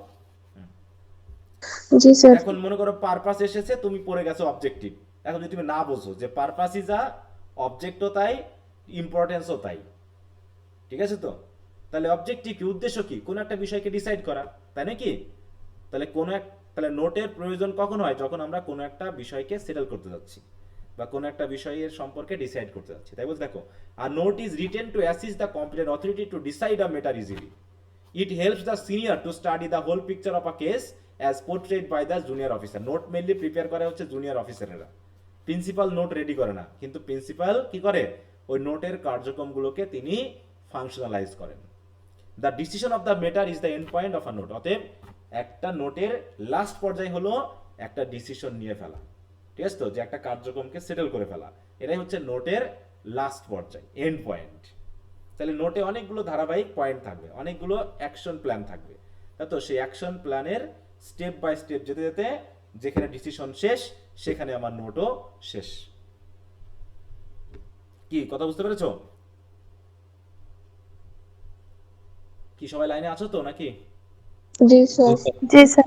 জি স্যার। এখন মনে করো পারপাস এসেছে, তুমি পড়ে গেছো অবজেক্টিভ। এখন যদি তুমি না বোঝো যে পারপাস ইজ আ, অবজেক্টও তাই, ইম্পর্টেন্সও তাই, ঠিক আছে তো? তাহলে অবজেক্টিভ কি, উদ্দেশ্য কি, কোন একটা বিষয়কে ডিসাইড করা, তাই নাকি? তাহলে তাহলে নোটের প্রয়োজন কখন হয়, যখন আমরা কোনো একটা বিষয়কে সেটেল করতে যাচ্ছি বা কোনো একটা বিষয়ের সম্পর্কে ডিসাইড করতে যাচ্ছি, তাই বলতে। দেখো, আর note is written to assist the competent authority to decide a matter easily. It helps the senior to study the whole picture of a case as portrayed by the junior officer. Note mainly prepare করে হচ্ছে junior অফিসারেরা, principal note ready করে না, কিন্তু principal কি করে, ওই নোটের কার্যক্রমগুলোকে তিনি ফাংশনালাইজ করেন। The decision of the matter is the end point of a note. অতএব একটা নোটের লাস্ট পর্যায়ে হলো একটা ডিসিশন নিয়ে ফেলা, ঠিক আছে তো, যে একটা কার্যক্রমকে সেটেল করে ফেলা, এটাই হচ্ছে নোটের লাস্ট পর্যায়, এন্ড পয়েন্ট। তাহলে নোটে অনেকগুলো ধারাবাহিক পয়েন্ট থাকবে, অনেকগুলো অ্যাকশন প্ল্যান থাকবে, তাই তো? সেই অ্যাকশন প্ল্যানের স্টেপ বাই স্টেপ যেতে যেতে যেখানে ডিসিশন শেষ, সেখানে আমার নোটও শেষ। কি কথা বুঝতে পেরেছো? কি সবাই লাইনে আছো তো নাকি? জি স্যার। জি স্যার।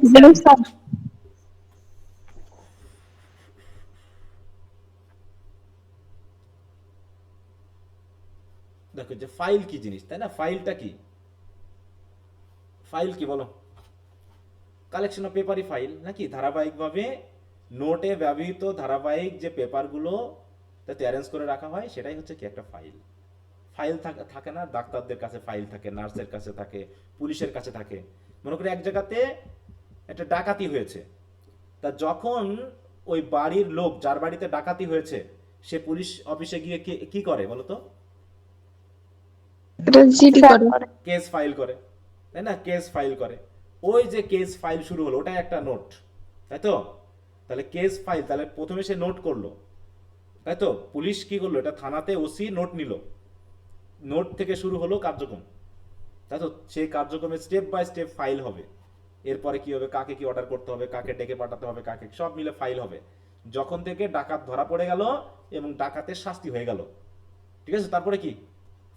দেখো, যে ফাইল কি জিনিস, তাই না? ফাইলটা কি, ফাইল কি বলো? কালেকশন অফ পেপারই ফাইল, নাকি? ধারাবাহিকভাবে নোটে ব্যবহৃত ধারাবাহিক যে পেপারগুলো তাতে অ্যারেঞ্জ করে রাখা হয়, সেটাই হচ্ছে কি একটা ফাইল। ফাইল থাকে না, ডাক্তারদের কাছে ফাইল থাকে, নার্সের কাছে থাকে, পুলিশের কাছে থাকে। মনে করি এক জায়গাতে একটা ডাকাতি হয়েছে, তা যখন ওই বাড়ির লোক, যার বাড়িতে ডাকাতি হয়েছে, সে পুলিশ অফিসে গিয়ে কি করে বলো তো? এটা জিডি করে। কেস ফাইল করে, তাই না? কেস ফাইল করে। ওই যে কেস ফাইল শুরু হলো, ওটাই একটা নোট, তাই তো? তাহলে কেস ফাইল, তাহলে প্রথমে সে নোট করলো, তাই তো? পুলিশ কি করলো, এটা থানাতে ওসি নোট নিল, নোট থেকে শুরু হলো কার্যক্রম, তাই তো? সেই কার্যক্রমের স্টেপ বাই স্টেপ ফাইল হবে। এরপরে কি হবে, কাকে কি অর্ডার করতে হবে, কাকে ডেকে পাঠাতে হবে, কাকে, সব মিলে ফাইল হবে। যখন থেকে ডাকাত ধরা পড়ে গেল এবং ডাকাতের শাস্তি হয়ে গেল, ঠিক আছে? তারপরে কি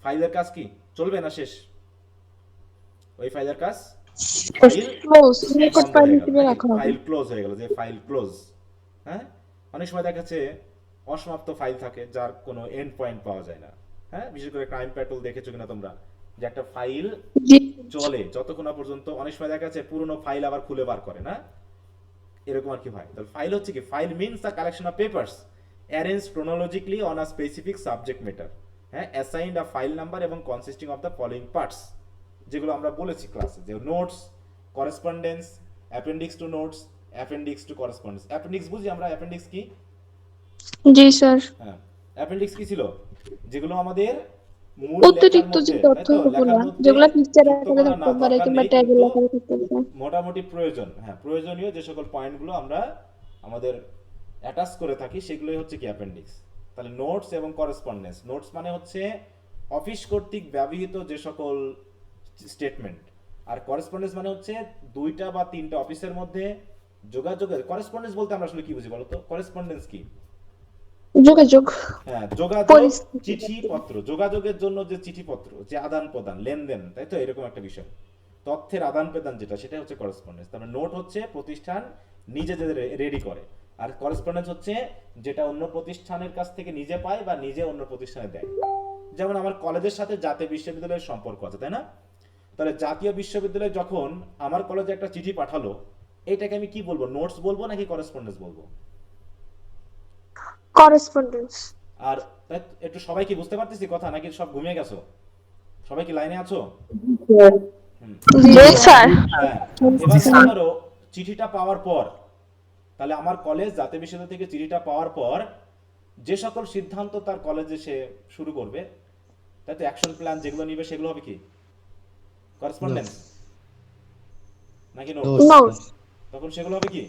ফাইলের কাজ কি চলবে না শেষ? ওই ফাইলের কাজ ক্লোজ, রেকর্ড ফাইল হিসেবে রাখা হবে। ফাইল ক্লোজ হয়ে গেল, যে ফাইল ক্লোজ। হ্যাঁ, অনেক সময় দেখা যাচ্ছে অসমাপ্ত ফাইল থাকে যার কোনো এন্ড পয়েন্ট পাওয়া যায় না। হ্যাঁ, বিশেষ করে ক্রাইম পেট্রোল দেখেছো কিনা তোমরা, যে একটা ফাইল চলে যতক্ষণ না পর্যন্ত, অনেক সময় দেখা যাচ্ছে পুরনো ফাইল আবার খুলে বার করে না, এরকম আর কি হয়। তাহলে ফাইল হচ্ছে কি, file means the collection of papers arrange chronologically on a specific subject matter, হ্যাঁ, অ্যাসাইন্ড আ ফাইল নাম্বার এবং consisting of the following parts, যেগুলো আমরা বলেছি ক্লাসে, যে notes, correspondence, appendix to notes, appendix to correspondence. Appendix বুঝি আমরা, appendix কি? জি স্যার। হ্যাঁ, অ্যাপেন্ডিক্স কি ছিল, যেগুলো আমাদের মূল অতিরিক্ত যে তথ্যগুলো, যেগুলো পিকচার আকারে থাকতে পারে কিংবা ট্যাবেল আকারে থাকতে পারে, মোটামুটি প্রয়োজন, হ্যাঁ, প্রয়োজনীয় যে সকল পয়েন্টগুলো আমরা আমাদের অ্যাটাচ করে থাকি, সেগুলোই হচ্ছে কি অ্যাপেন্ডিক্স। তাহলে নোটস এবং করেসপন্ডেন্স, নোটস মানে হচ্ছে অফিস কর্তৃক ব্যবহৃত যে সকল স্টেটমেন্ট, আর করেসপন্ডেন্স মানে হচ্ছে দুইটা বা তিনটা অফিসের মধ্যে যোগাযোগের। করেসপন্ডেন্স বলতে আমরা আসলে কি বুঝি বলতো? করেসপন্ডেন্স কি? যোগাযোগ। হ্যাঁ, যোগাযোগ, চিঠিপত্র, যোগাযোগের জন্য যে চিঠিপত্র, যে আদান প্রদান, লেনদেন, তাই তো? এরকম একটা বিষয়, তথ্যের আদান প্রদান যেটা, সেটা হচ্ছে করেসপন্ডেন্স। তার নোট হচ্ছে প্রতিষ্ঠান নিজে যে রেডি করে, আর করেসপন্ডেন্স হচ্ছে যেটা অন্য প্রতিষ্ঠানের কাছ থেকে নিজে পায় বা নিজে অন্য প্রতিষ্ঠানে দেয়। যেমন আমার কলেজের সাথে জাতীয় বিশ্ববিদ্যালয়ের সম্পর্ক আছে, তাই না? তাহলে জাতীয় বিশ্ববিদ্যালয় যখন আমার কলেজে একটা চিঠি পাঠালো, এইটাকে আমি কি বলবো, নোটস বলবো নাকি করেসপন্ডেন্স বলবো? করেসপন্ডেন্স। আর একটু সবাই কি বুঝতে পারতেছি কথা, নাকি সব ঘুমিয়ে গেছো? সবাই কি লাইনে আছো? হুম। জি স্যার। হ্যাঁ, এবার মনে করো চিঠিটা পাওয়ার পর, তাহলে আমার কলেজ জাতীয় বিশ্ববিদ্যালয় থেকে চিঠিটা পাওয়ার পর যে সকল সিদ্ধান্ত তার কলেজে সে শুরু করবে, তাই তো অ্যাকশন প্ল্যান যেগুলো নিবে সেগুলো হবে কি করেসপন্ডেন্স নাকি নোট? নোটস। তখন সেগুলো হবে কি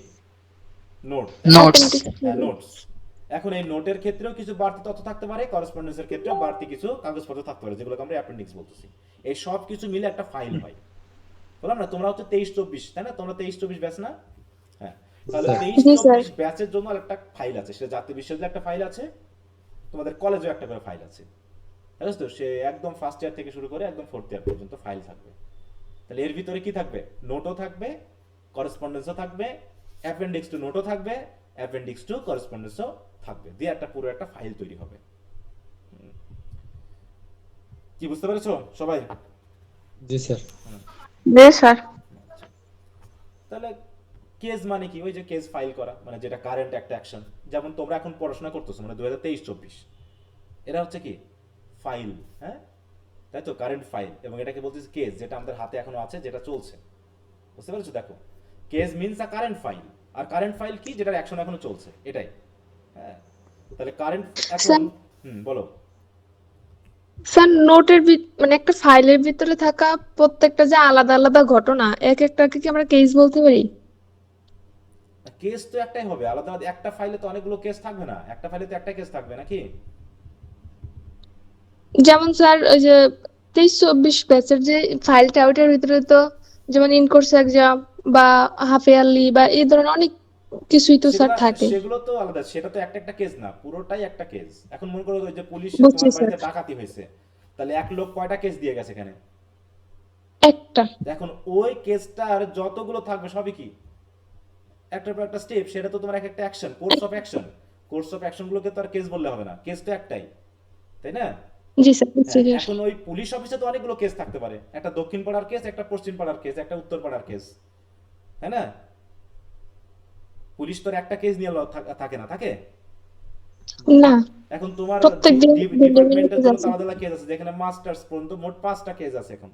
নোট। Notes. হ্যাঁ, নোটস। এখন এই নোটের ক্ষেত্রেও কিছু বাড়তি তথ্য থাকতে পারে, করেসপন্ডেন্সের ক্ষেত্রেও বাড়তি কিছু কাগজপত্র থাকতে পারে, যেগুলোকে আমরা অ্যাপেন্ডিক্স বলতেছি। এই সব কিছু মিলে একটা ফাইল হয়। বললাম না, তোমরা হচ্ছে 23-24, তাই না? তোমরা 23-24 ব্যাচ না? হ্যাঁ, তাহলে জি স্যার। 23-24 ব্যাচের জন্য একটা ফাইল আছে, সেটা জাতীয় বিশ্ববিদ্যালয়ে একটা ফাইল আছে, তোমাদের কলেজেও একটা করে ফাইল আছে, বুঝছো তো? সে একদম ফার্স্ট ইয়ার থেকে শুরু করে একদম ফোর্থ ইয়ার পর্যন্ত ফাইল থাকবে। তাহলে এর ভিতরে কি থাকবে? নোটও থাকবে, করেসপন্ডেন্সও থাকবে, অ্যাপেন্ডিক্স টু নোটও থাকবে, অ্যাপেন্ডিক্স টু করেসপন্ডেন্সও থাকবে, দিয়ে একটা পুরো একটা ফাইল তৈরি হবে। কি বুঝতে পেরেছো সবাই? জি স্যার। জি স্যার। তাহলে কেস মানে কি? ওই যে কেস ফাইল করা, মানে যেটা কারেন্ট একটা অ্যাকশন। যেমন তোমরা এখন পড়াশোনা করতেছো, মানে 2023-24, এরা হচ্ছে কি ফাইল, হ্যাঁ, তাই তো, কারেন্ট ফাইল। এবং এটাকে বলতেছি কেস, যেটা আমাদের হাতে এখনো আছে, যেটা চলছে। বুঝতে পেরেছো? দেখো, case means a current file, আর কারেন্ট ফাইল কি? যেটার অ্যাকশন এখনো চলছে, এটাই। হ্যাঁ, তাহলে কারেন্ট এখন, স্যার বলো। স্যার নোটের মানে একটা ফাইলের ভিতরে থাকা প্রত্যেকটা যে আলাদা আলাদা ঘটনা, এক একটাকে কি আমরা কেস বলতে পারি? কেস তো একটাই হবে, আলাদা আলাদা। একটা ফাইলে তো অনেকগুলো কেস থাকবে না, একটা ফাইলে তো একটা কেস থাকবে নাকি? যেমন স্যার ওই যে 23-24 ব্যাচের যে ফাইলটা, ওইটার ভিতরে তো যেমন ইন কোর্স এক্সাম বা হাফ ইয়ারলি বা এই ধরনের অনেক কিছুই তো স্যার সেগুলো থাকে। সেগুলো তো আলাদা, সেটা তো একটা একটা কেস না, পুরোটাই একটা কেস। এখন মনে করো ওই যে পুলিশে বুঝছি তোমার স্যার। বাড়িতে ডাকাতি হয়েছে, তাহলে এক লোক কয়টা কেস দিয়ে গেছে এখানে? একটা। এখন ওই কেসটার যতগুলো থাকবে সবই কি একটার পর একটা স্টেপ, সেটা তো তোমার এক একটা action, course of action. Course of অ্যাকশনগুলোকে তো আর কেস বললে হবে না, কেস তো একটাই, তাই না? জি স্যার বুঝছি হ্যাঁ, স্যার। এখন ওই পুলিশ অফিসে তো অনেকগুলো কেস থাকতে পারে, একটা দক্ষিণ পাড়ার কেস, একটা পশ্চিম পাড়ার কেস, একটা উত্তর পাড়ার কেস, তাই না? পুলিশ তো আর একটা কেস নিয়ে থাকে না, থাকে? না, এখন তোমার প্রত্যেকদিন ডিপার্টমেন্টের জন্য আছে। আলাদা আলাদা কেস আছে, যেখানে মাস্টার্স পর্যন্ত মোট 5টা কেস আছে এখন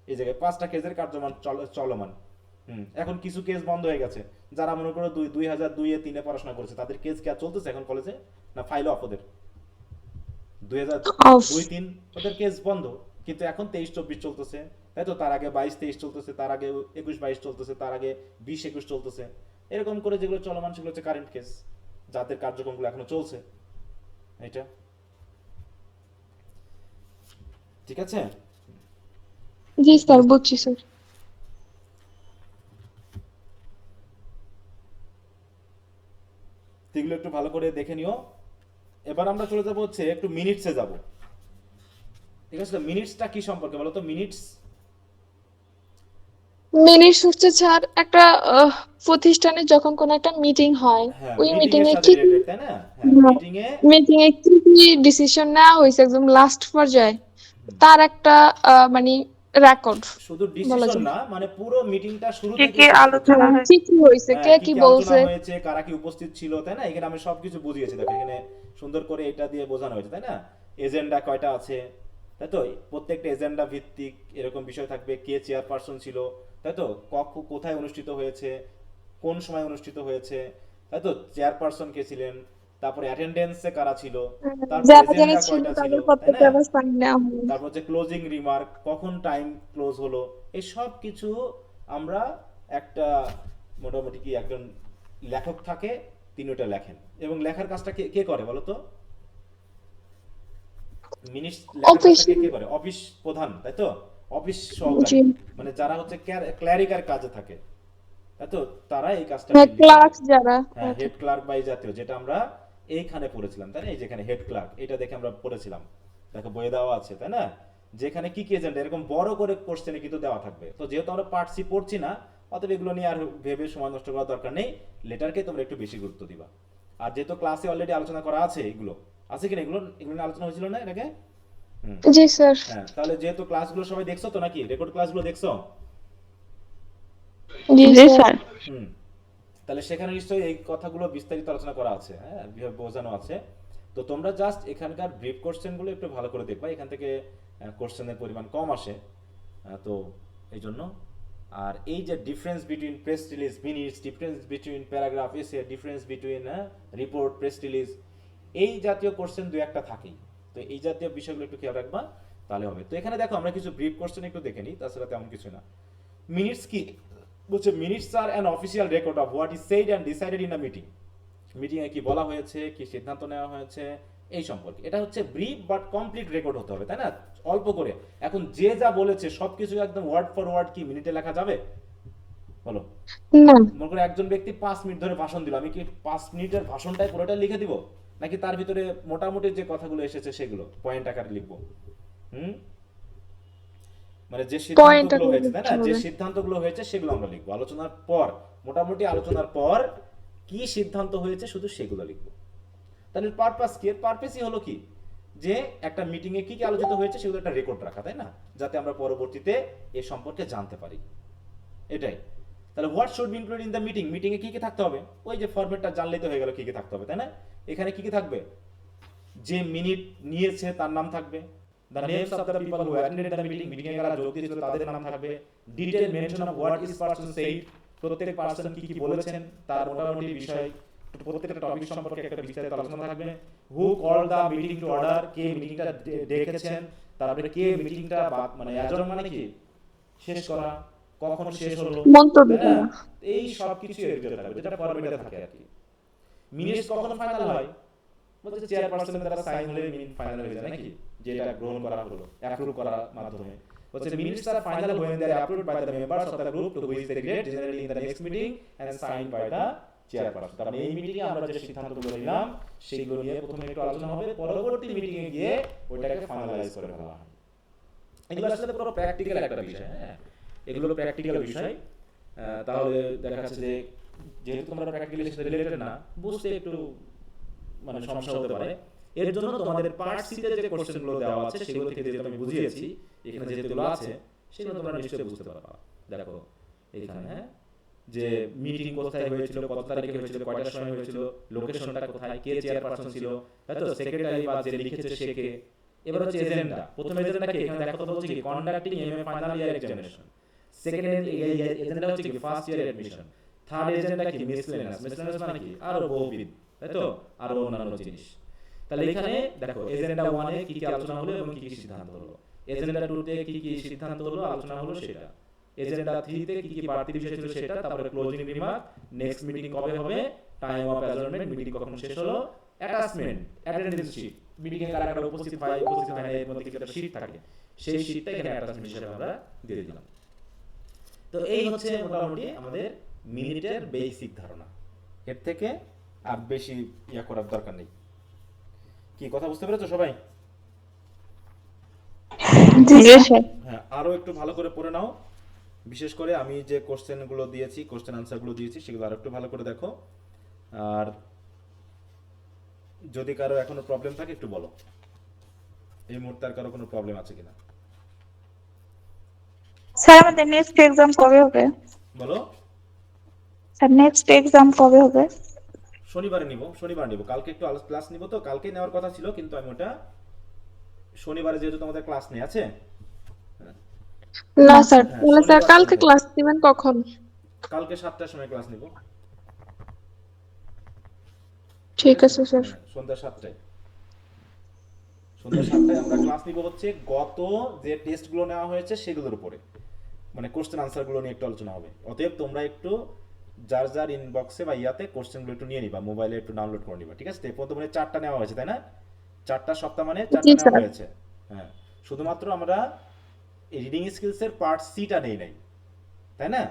এই জায়গায়, 5টা কেসের কার্যমান চলমান। এখন কিছু কেস বন্ধ হয়ে গেছে, যারা মনে করো 2002-3 পড়াশোনা করেছে, তাদের কেস কি আর চলতেছে এখন কলেজে? না ফাইল অফ ওদের? অফ। 2002-3 ওদের কেস বন্ধ, কিন্তু এখন 23-24 চলতেছে, তাই তো? তার আগে 22-23 চলতেছে, তার আগে 21-22 চলতেছে, তার আগে 20-21 চলতেছে, এরকম করে যেগুলো চলমান সেগুলো হচ্ছে কারেন্ট কেস, যাদের কার্যক্রমগুলো এখনো চলছে। এটা ঠিক আছে? জি স্যার বুঝছি স্যার। এগুলো একটু ভালো করে দেখে নিও। এবার আমরা চলে যাবো হচ্ছে একটু মিনিটসে যাব, ঠিক আছে? মিনিটসটা কি সম্পর্কে বলো তো? মিনিটস মিনিটস হচ্ছে স্যার একটা প্রতিষ্ঠানে যখন কোনো একটা মিটিং হয়, হ্যাঁ, ওই মিটিং মিটিং এর এ সাথে কি রিলেটেড, তাই না? হ্যাঁ, মিটিং এ মিটিং এ কি কি ডিসিশন নেওয়া হয়েছে একদম লাস্ট পর্যায়ে, তার একটা মানে রেকর্ড শুধু বলা ডিসিশন যায়। না, মানে পুরো মিটিংটা শুরু কি থেকে কি শেষ পর্যন্ত। আলোচনা হয়েছে? কি কি হয়েছে, হ্যাঁ, কে কি কি কি আলোচনা বলছে। হয়েছে, কারা কি উপস্থিত ছিল, তাই না? এখানে আমি সবকিছু বুঝিয়েছি, দেখো এখানে সুন্দর করে এটা দিয়ে বোঝানো হয়েছে, তাই না? এজেন্ডা কয়টা আছে, তাই তো? প্রত্যেকটা এজেন্ডা ভিত্তিক এরকম বিষয় থাকবে, কে চেয়ারপারসন ছিল, তাই তো? কোথায় অনুষ্ঠিত হয়েছে, কোন সময় অনুষ্ঠিত হয়েছে, তাই তো? চেয়ারপারসন কে ছিলেন, তারপরে অ্যাটেন্ডেন্সে কারা ছিল, তারপর যারা যারা এজেন্ডা ছিল কয়টা ছিল, তাদের তাই না? প্রত্যেকটা আবার সাইন নেওয়া হয়। তারপর হচ্ছে ক্লোজিং রিমার্ক, কখন টাইম ক্লোজ হলো, এই সব কিছু আমরা একটা, মোটামুটি কি একজন লেখক থাকে, তিনি ওটা লেখেন। এবং লেখার কাজটা কে কে করে বলো তো? মিনিটস লেখার অফিস। কাজটা কে কে করে? অফিস প্রধান, তাই তো? অফিস সহকারী, জি। মানে যারা হচ্ছে ক্ল্যারিকার কাজে থাকে, তাই তো? তারা এই কাজটা হ্যাঁ, mainly করে। ক্লার্ক যারা। হ্যাঁ, হেড ক্লার্ক বা এই জাতীয়, যেটা আমরা এইখানে পড়েছিলাম, তাই না? এই যেখানে হেড ক্লার্ক, এটা দেখে আমরা পড়েছিলাম, দেখো বইয়ে দেওয়া আছে, তাই না? যেখানে কি কি এজেন্ডা এরকম বড় করে কোশ্চেনে কিন্তু দেওয়া থাকবে। তো যেহেতু আমরা পার্ট সি পড়ছি না, অতএব এগুলো নিয়ে আর ভেবে সময় নষ্ট করার দরকার নেই, লেটারকে তোমরা একটু বেশি গুরুত্ব দিবা। আর যেহেতু ক্লাসে অলরেডি আলোচনা করা আছে, এগুলো আছে কিনা, এগুলো এগুলো নিয়ে আলোচনা হয়েছিল না এটাকে? জি স্যার। হ্যাঁ, তাহলে যেহেতু ক্লাসগুলো সবাই দেখছো তো নাকি, রেকর্ড ক্লাসগুলো দেখছো? জি জি স্যার। স্যার। হুম, তাহলে সেখানে নিশ্চয়ই এই কথাগুলো বিস্তারিত আলোচনা করা আছে, হ্যাঁ, বোঝানো আছে। তো তোমরা জাস্ট এখানকার ব্রিফ কোশ্চেনগুলো একটু ভালো করে দেখবা, এখান থেকে কোশ্চেনের পরিমাণ কম আসে, তো এই জন্য। আর এই যে difference between press release minutes, difference between paragraph এসে, difference between report press release, এই জাতীয় কোশ্চেন দু একটা থাকেই। তো এই জাতীয় বিষয়গুলো একটু খেয়াল রাখবা, তাহলে হবে। তো এখানে দেখো আমরা কিছু ব্রিফ কোশ্চেন একটু দেখে নিই, তাছাড়া তেমন কিছু না। মিনিটস কি বলছে? Minutes are an official record of what is said and decided in a meeting. মিটিংয়ে কি বলা হয়েছে, কি সিদ্ধান্ত নেওয়া হয়েছে, এই সম্পর্কে। এটা হচ্ছে ব্রিফ বাট কমপ্লিট রেকর্ড হতে হবে, তাই না? অল্প করে। এখন যে যা বলেছে সবকিছু একদম ওয়ার্ড ফর ওয়ার্ড কি মিনিটে লেখা যাবে? বলো। না, মনে করে একজন ব্যক্তি 5 মিনিট ধরে ভাষণ দিল, আমি কি 5 মিনিটের ভাষণটাই পুরোটা লিখে দিব, নাকি তার ভিতরে মোটামুটি যে কথাগুলো এসেছে সেগুলো পয়েন্ট আকারে লিখবো? মানে যে সিদ্ধান্তগুলো হয়েছে, তাই না, যে সিদ্ধান্তগুলো হয়েছে সেগুলো আমরা লিখবো। আলোচনার পর, মোটামুটি আলোচনার পর কি সিদ্ধান্ত হয়েছে শুধু সেগুলো লিখবো। তাহলে পারপাস কি? এর পারপাসই হলো কি, যে একটা মিটিং এ কি কি আলোচিত হয়েছে সেগুলো একটা রেকর্ড রাখা, তাই না, যাতে আমরা পরবর্তীতে এ সম্পর্কে জানতে পারি, এটাই। তাহলে what should be included in the meeting, meeting এ কি কি থাকতে হবে? ওই যে ফরম্যাটটা জানলেই তো হয়ে গেল কি কি থাকতে হবে, তাই না? এখানে কি কি থাকবে? যে মিনিট নিয়েছে তার নাম থাকবে, the names of the people who attended the meeting, meeting এ যারা যোগ দিয়েছিল তাদের নাম থাকবে, detail mention of what is person said, প্রত্যেক পারসন কি কি বলেছেন তার মোটামুটি বিষয়, প্রত্যেকটা টপিক সম্পর্কে একটা বিস্তারিত আলোচনা থাকবে। Who call the meeting to order, কে মিটিংটা ডেকেছেন, তারপরে কে মিটিংটা মানে অ্যাডজন মানে কি শেষ করা, কখন শেষ হলো, মন্তব্য তাই না? করা। এই সব কিছু এর ভিতরে থাকবে, যেটা ফরম্যাটে থাকে আর কি। মিনিটস কখন ফাইনাল হয়? বলতে চেয়ারপারসনের দ্বারা সাইন হলে মিনিট ফাইনাল হয়ে যায় নাকি, যেটা গ্রহণ করা হলো অ্যাপ্রুভ করার মাধ্যমে। বলছে minutes are final when they are approved by the members of the group to which they relate generally in the next meeting and signed by the chairperson। তার মানে এই মিটিং এ আমরা যে সিদ্ধান্তগুলো নিলাম সেগুলো নিয়ে প্রথমে একটু আলোচনা হবে, পরবর্তী মিটিং এ গিয়ে ওইটাকে ফাইনালাইজ করে ফেলা হয়। এগুলো আসলে পুরো প্র্যাকটিক্যাল একটা বিষয়, হ্যাঁ, এগুলো প্র্যাকটিক্যাল বিষয়। তাহলে দেখা যাচ্ছে যে যেহেতু তোমরা প্র্যাকটিক্যালি সাথে রিলেটেড না, বুঝতে একটু মানে সমস্যা হতে পারে। এর জন্য তোমাদের পার্ট সি তে যে কোশ্চেনগুলো দেওয়া আছে সেগুলো থেকে যেহেতু আমি বুঝিয়েছি, এখানে যেগুলো আছে সেগুলো তোমরা নিশ্চয়ই বুঝতে পারবা। দেখো এখানে, হ্যাঁ, যে মিটিং কোথায় হয়েছিল, কত তারিখে হয়েছিল, কয়টার সময় হয়েছিল, লোকেশনটা কোথায়, কে চেয়ারপারসন ছিল, তাই তো, সেক্রেটারি বা যে লিখেছে সে কে। এবার হচ্ছে এজেন্ডা। প্রথম এজেন্ডা কি? এখানে দেখো তো বলছে কি conducting MA final year examination. Second agenda হচ্ছে কি first year admission. Third agenda কি মিসলেনিয়াস। মিসলেনিয়াস মানে কি আরো বহুবিধ, তাই তো, আরো অন্যান্য জিনিস। তাহলে এখানে দেখো এজেন্ডা 1 এ কি কি আলোচনা হলো এবং কি কি সিদ্ধান্ত হলো, এজেন্ডা 2 তে কি কি সিদ্ধান্ত হলো, আলোচনা হলো সেটা, এজেন্ডা 3 তে কি কি বাড়তি বিষয় ছিল সেটা, তারপরে ক্লোজিং রিমার্ক, নেক্সট মিটিং কবে হবে, টাইম অফ অ্যাডজার্নমেন্ট, মিটিং কখন শেষ হলো, অ্যাটাচমেন্ট, অ্যাটেন্ডেন্স শিট, মিটিং এ কারা কারা উপস্থিত হয় উপস্থিত হয় না এর মধ্যে কি একটা শীট থাকে, সেই শীটটা এখানে অ্যাটাচমেন্ট হিসেবে আমরা দিয়ে দিলাম। তো এই হচ্ছে মোটামুটি আমাদের মিনিটের বেসিক ধারণা, এর থেকে আর বেশি ইয়া করার দরকার নেই। কি কথা বুঝতে পেরেছো সবাই? হ্যাঁ, আরো একটু ভালো করে পড়ে নাও, বিশেষ করে আমি যে কোশ্চেনগুলো দিয়েছি, কোশ্চেন আনসারগুলো দিয়েছি সেগুলো আরো একটু ভালো করে দেখো। আর যদি কারো এখনো প্রবলেম থাকে একটু বলো, এই মুহূর্তে আর কারো কোনো প্রবলেম আছে কিনা স্যার আমাদের নেক্সট এক্সাম কবে হবে? বলো। স্যার নেক্সট এক্সাম কবে হবে? শনিবার নিব। কালকে একটু ক্লাস নিব, তো কালকে নেওয়ার কথা ছিল, কিন্তু আমি ওটা শনিবারে যেহেতু তোমাদের ক্লাস নেই আছে। না স্যার, তাহলে স্যার কালকে ক্লাস দিবেন কখন? কালকে 7টার সময় ক্লাস নিব। ঠিক আছে স্যার। সন্ধ্যা 7টায় আমরা ক্লাস নিব হচ্ছে গত যে টেস্টগুলো নেওয়া হয়েছে সেগুলোর উপরে, মানে কোশ্চেন আনসারগুলো নিয়ে একটু আলোচনা হবে। অতএব তোমরা একটু যার যার ইনবক্সে বা ইয়াতে কোশ্চেনগুলো একটু নিয়ে নিবা, মোবাইলে একটু ডাউনলোড করে নিবা, ঠিক আছে? প্রথম মানে 4টা নেওয়া হয়েছে, তাই না? 4টা সপ্তাহ মানে 4টা নেওয়া হয়েছে, হ্যাঁ। শুধুমাত্র আমরা রিডিং স্কিলসের পার্ট সিটা নেই নাই, তাই না?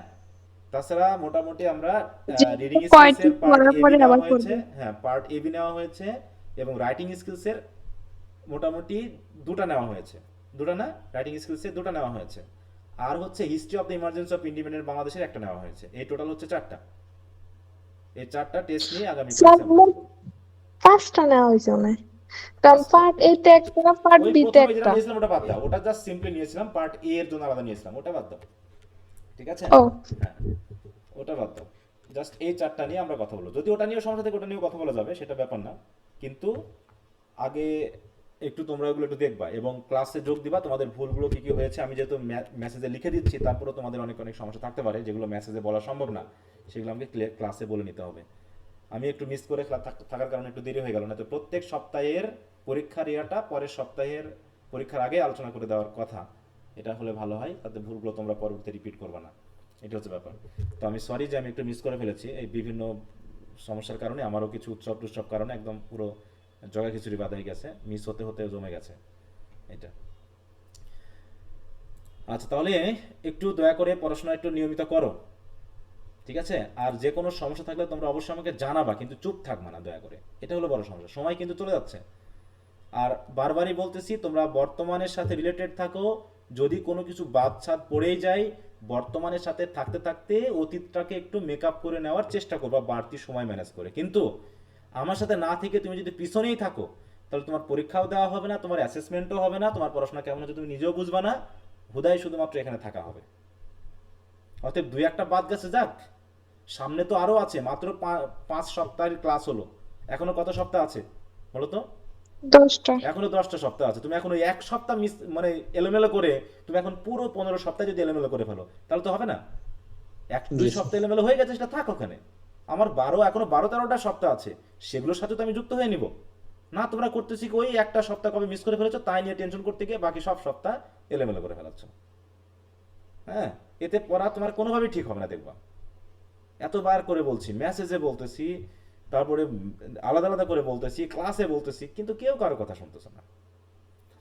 তাছাড়া মোটামুটি আমরা রিডিং স্কিলসের পার্ট এ বি নেওয়া হয়েছে, হ্যাঁ, পার্ট এ বি নেওয়া হয়েছে, এবং রাইটিং স্কিলসের মোটামুটি 2টা নেওয়া হয়েছে, 2টা না, রাইটিং স্কিলসের 2টা নেওয়া হয়েছে, আর হচ্ছে history of the emergency of independent বাংলাদেশের একটা নেওয়া হয়েছে। এই টোটাল হচ্ছে 4টা। এই 4টা টেস্ট নিয়ে আগামী স্যার 5টা নেওয়া হয়েছে না, কারণ পার্ট এ তে একটা, পার্ট বি তে একটা। ওটা বাদ দাও, ওটা জাস্ট সিম্পলি নিয়েছিলাম, পার্ট এ এর জন্য আলাদা নিয়েছিলাম, ওটা বাদ দাও, ঠিক আছে? ও হ্যাঁ, ওটা বাদ দাও। জাস্ট এই চারটা নিয়ে আমরা কথা বলবো। যদি ওটা নিয়েও সমস্যা থাকে ওটা নিয়েও কথা বলা যাবে, সেটা ব্যাপার না, কিন্তু আগে একটু তোমরা ওগুলো একটু দেখবা এবং ক্লাসে যোগ দিবা। তোমাদের ভুলগুলো কি কি হয়েছে আমি যেহেতু মেসেজে লিখে দিচ্ছি, তারপরেও তোমাদের অনেক অনেক সমস্যা থাকতে পারে যেগুলো মেসেজে বলা সম্ভব না, সেগুলো আমাকে ক্লাসে বলে নিতে হবে। আমি একটু মিস করে থাকার কারণে একটু দেরি হয়ে গেল, না তো প্রত্যেক সপ্তাহের পরীক্ষার ইয়াটা পরের সপ্তাহের পরীক্ষার আগে আলোচনা করে দেওয়ার কথা। এটা হলে ভালো হয়, তাতে ভুলগুলো তোমরা পরবর্তী রিপিট করবে না, এটা হচ্ছে ব্যাপার। তো আমি সরি যে আমি একটু মিস করে ফেলেছি, এই বিভিন্ন সমস্যার কারণে, আমারও কিছু উৎসব টুৎসব কারণে একদম পুরো জগা খিচুড়ি বাদ হয়ে গেছে, মিস হতে হতে জমে গেছে এটা। আচ্ছা, তাহলে একটু দয়া করে পড়াশোনা একটু নিয়মিত করো, ঠিক আছে? আর যে কোনো সমস্যা থাকলে তোমরা অবশ্যই আমাকে জানাবা, কিন্তু চুপ থাকবা না দয়া করে, এটা হলো বড় সমস্যা। সময় কিন্তু চলে যাচ্ছে, আর বারবারই বলতেছি তোমরা বর্তমানের সাথে রিলেটেড থাকো। যদি কোনো কিছু বাদ ছাদ পড়েই যায়, বর্তমানের সাথে থাকতে থাকতে অতীতটাকে একটু মেকআপ করে নেওয়ার চেষ্টা করবা বাড়তি সময় ম্যানেজ করে। কিন্তু আমার সাথে না থেকে তুমি যদি পিছনেই থাকো, তাহলে তোমার পরীক্ষাও দেওয়া হবে না, তোমার অ্যাসেসমেন্টও হবে না, তোমার পড়াশোনা কেমন হচ্ছে তুমি নিজেও বুঝবা না, হুদাই শুধুমাত্র এখানে থাকা হবে। অতএব দুই একটা বাদ গেছে যাক, সামনে তো আরো আছে, মাত্র 5 সপ্তাহের ক্লাস হলো, এখনো কত সপ্তাহ আছে বলো তো? 10টা। এখনো 10টা সপ্তাহ আছে। তুমি এখন ওই এক সপ্তাহ মিস মানে এলোমেলো করে তুমি এখন পুরো 15 সপ্তাহ যদি এলোমেলো করে ফেলো, তাহলে তো হবে না। 1-2 সপ্তাহ এলোমেলো হয়ে গেছে, সেটা থাক ওখানে। আমার এখনো 12-13টা সপ্তাহ আছে, সেগুলোর সাথে তো আমি যুক্ত হয়ে নিব না। তোমরা করতেছি কি, ওই একটা সপ্তাহ কবে মিস করে ফেলেছো তাই নিয়ে টেনশন করতে গিয়ে বাকি সব সপ্তাহ এলোমেলো করে ফেলাচ্ছ। হ্যাঁ, এতে পড়া তোমার কোনোভাবেই ঠিক হবে না, দেখবা। এতবার করে বলছি, মেসেজে বলতেছি, তারপরে আলাদা আলাদা করে বলতেছি, ক্লাসে বলতেছি, কিন্তু কেউ কারো কথা শুনতেছে না।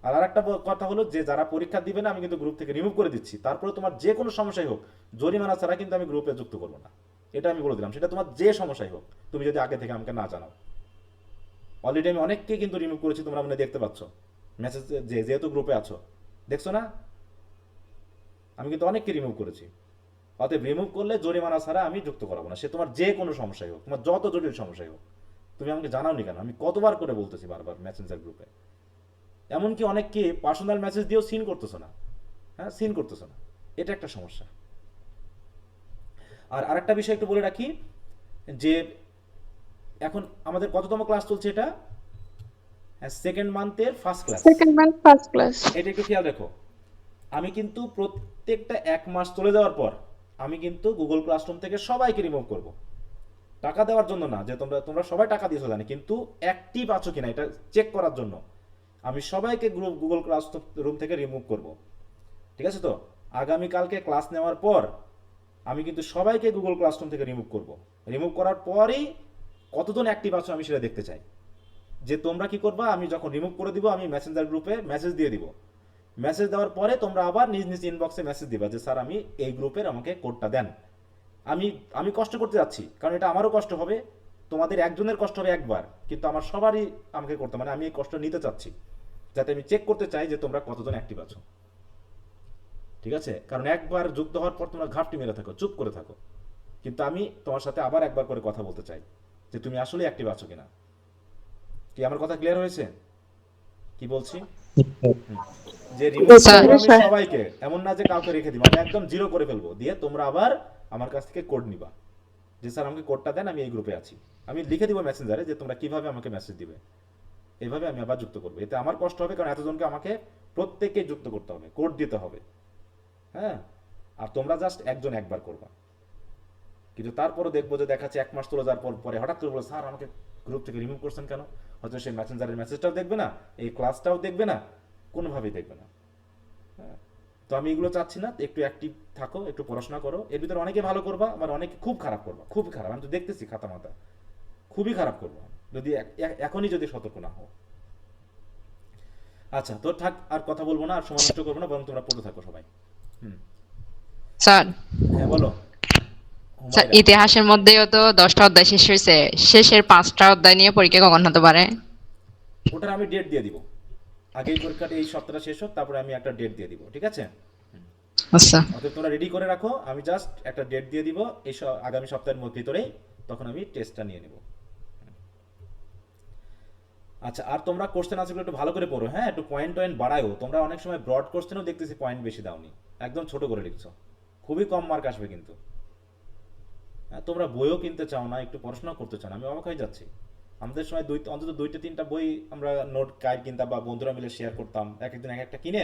আর আরেকটা কথা হলো যে যারা পরীক্ষা দিবে না আমি কিন্তু গ্রুপ থেকে রিমুভ করে দিচ্ছি। তারপরে তোমার যে কোনো সমস্যাই হোক, জরিমানা ছাড়া কিন্তু আমি গ্রুপে যুক্ত করবো না, এটা আমি বলে দিলাম। সেটা তোমার যে সমস্যাই হোক, তুমি যদি আগে থেকে আমাকে না জানাও। অলরেডি আমি অনেককে কিন্তু রিমুভ করেছি, তোমরা মনে দেখতে পাচ্ছ মেসেজ, যেহেতু গ্রুপে আছো দেখছো না, আমি কিন্তু অনেককে রিমুভ করেছি। অতএব রিমুভ করলে জরিমানা ছাড়া আমি যুক্ত করাবো না, সে তোমার যে কোনো সমস্যাই হোক, তোমার যত জটিল সমস্যাই হোক। তুমি আমাকে জানাওনি কেন? আমি কতবার করে বলতেছি বারবার মেসেঞ্জার গ্রুপে, এমনকি অনেককে পার্সোনাল মেসেজ দিয়েও সিন করতেছো না। হ্যাঁ, সিন করতেছো না, এটা একটা সমস্যা। আর আরেকটা বিষয় একটু বলে রাখি, যে এখন আমাদের কততম ক্লাস চলছে এটা? সেকেন্ড মান্থের first class. Second man first class. এটা একটু খেয়াল রেখো। আমি কিন্তু প্রত্যেকটা 1 মাস চলে যাওয়ার পর আমি কিন্তু গুগল ক্লাসরুম থেকে সবাইকে রিমুভ করব, টাকা দেওয়ার জন্য না, যে তোমরা সবাই টাকা দিয়েছো জানি, কিন্তু অ্যাক্টিভ আছো কিনা এটা চেক করার জন্য আমি সবাইকে গুগল ক্লাসরুম থেকে রিমুভ করব, ঠিক আছে? তো আগামীকালকে ক্লাস নেওয়ার পর আমি কিন্তু সবাইকে গুগল ক্লাসরুম থেকে রিমুভ করব। রিমুভ করার পরেই কতজন অ্যাক্টিভ আছো আমি সেটা দেখতে চাই। যে তোমরা কি করবা, আমি যখন রিমুভ করে দিব আমি মেসেঞ্জার গ্রুপে মেসেজ দিয়ে দিব। মেসেজ দেওয়ার পরে তোমরা আবার নিজ নিজ ইনবক্সে মেসেজ দিবা যে স্যার আমি এই গ্রুপের আমাকে কোডটা দেন। আমি কষ্ট করতে যাচ্ছি, কারণ এটা আমারও কষ্ট হবে, তোমাদের একজনের কষ্ট হবে একবার, কিন্তু আমার সবারই আমাকে করতে, মানে আমি এই কষ্ট নিতে চাচ্ছি, যাতে আমি চেক করতে চাই যে তোমরা কতজন অ্যাক্টিভ আছো, ঠিক আছে? কারণ একবার যুক্ত হওয়ার পর তোমরা ঘাপটি মেরে থাকো, চুপ করে থাকো, কিন্তু আমি তোমার সাথে আবার একবার করে কথা বলতে চাই যে তুমি আসলে অ্যাক্টিভ আছো কিনা। কি আমার কথা ক্লিয়ার হয়েছে? কি বলছি? যে রিমুভ করব আমি সবাইকে, এমন না যে কাউকে রেখে দিব, আমি একদম জিরো করে ফেলবো, দিয়ে তোমরা আবার আমার কাছ থেকে কোড নিবা যে স্যার আমাকে কোডটা দেন, আমি এই গ্রুপে আছি। আমি লিখে দিব মেসেঞ্জারে যে তোমরা কিভাবে আমাকে মেসেজ দিবে, এইভাবে আমি আবার যুক্ত করবো। এতে আমার কষ্ট হবে, কারণ এতজনকে আমাকে প্রত্যেককে যুক্ত করতে হবে, কোড দিতে হবে। হ্যাঁ, আর তোমরা জাস্ট একজন একবার করবা, কিন্তু তারপরও দেখবো যে দেখাচ্ছে 1 মাস চলে যাওয়ার পরে হঠাৎ করে বলো স্যার আমাকে গ্রুপ থেকে রিমুভ করছেন কেন? হয়তো সেই মেসেঞ্জারের মেসেজটাও দেখবে না, এই ক্লাসটাও দেখবে না, কোনোভাবেই দেখবে না। হ্যাঁ, তো আমি এগুলো চাচ্ছি না। একটু অ্যাক্টিভ থাকো, একটু পড়াশোনা করো। এর ভিতরে অনেকে ভালো করবা, আবার অনেকে খুব খারাপ করবা, খুব খারাপ। আমি তো দেখতেছি খাতা মাথা, খুবই খারাপ করবা যদি এখনই যদি সতর্ক না হও। আচ্ছা, তো থাক, আর কথা বলবো না, আর সময় নষ্ট করবো না, বরং তোমরা পড়তে থাকো সবাই। স্যার, হ্যাঁ বলো। স্যার, ইতিহাসের মধ্যেও তো 10টা অধ্যায় শেষ হয়েছে, শেষের 5টা অধ্যায় নিয়ে পরীক্ষা কখন হতে পারে? ওটার আমি ডেট দিয়ে দিব, আগে এই পরীক্ষাটা এই সপ্তাহটা শেষ হোক, তারপরে আমি একটা ডেট দিয়ে দিব, ঠিক আছে? আচ্ছা, অতএব তোমরা রেডি করে রাখো, আমি জাস্ট একটা ডেট দিয়ে দিব এই আগামী সপ্তাহের ভিতরেই, তখন আমি টেস্টটা নিয়ে নেব। আচ্ছা, আর তোমরা কোশ্চেন আনসারগুলো একটু ভালো করে পড়ো, হ্যাঁ, একটু পয়েন্ট বাড়ায়ও। তোমরা অনেক সময় ব্রড কোশ্চেনও দেখতেছি পয়েন্ট বেশি দাওনি, একদম ছোট করে লিখছো, খুবই কম মার্ক আসবে কিন্তু। তোমরা বইও কিনতে চাও না, একটু পড়াশোনা করতে চাও না, আমি অবাক হয়ে যাচ্ছি। আমাদের সময় অন্তত 2-3টা বই আমরা নোট গাইড কিনতাম বা বন্ধুরা মিলে শেয়ার করতাম, এক একদিন এক একটা কিনে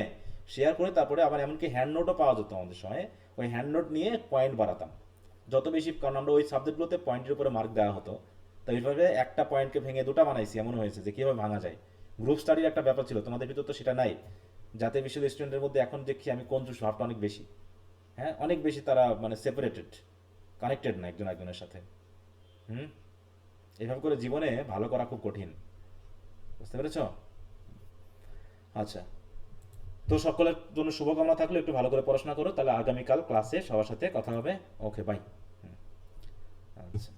শেয়ার করে, তারপরে আবার এমনকি হ্যান্ড নোটও পাওয়া যেত আমাদের সময়, ওই হ্যান্ড নোট নিয়ে পয়েন্ট বাড়াতাম যত বেশি, কারণ আমরা ওই সাবজেক্টগুলোতে পয়েন্টের উপরে মার্ক দেওয়া হতো। তো এইভাবে একটা পয়েন্টকে ভেঙে 2টা বানাইছি, এমন হয়েছে যে কীভাবে ভাঙা যায়। গ্রুপ স্টাডির একটা ব্যাপার ছিল, তোমাদের ভিতর তো সেটা নাই। জাতীয় বিশ্ববিদ্যালয়ের স্টুডেন্টের মধ্যে এখন দেখি আমি কঞ্জুস ভাবটা অনেক বেশি, হ্যাঁ অনেক বেশি, তারা মানে সেপারেটেড, কানেক্টেড না একজন একজনের সাথে। এভাবে করে জীবনে ভালো করা খুব কঠিন, বুঝতে পেরেছ? আচ্ছা, তো সকলের জন্য শুভকামনা থাকলে একটু ভালো করে পড়াশোনা করো, তাহলে আগামীকাল ক্লাসে সবার সাথে কথা হবে। ওকে, বাই। আচ্ছা,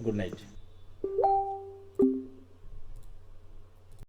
গুড নাইট।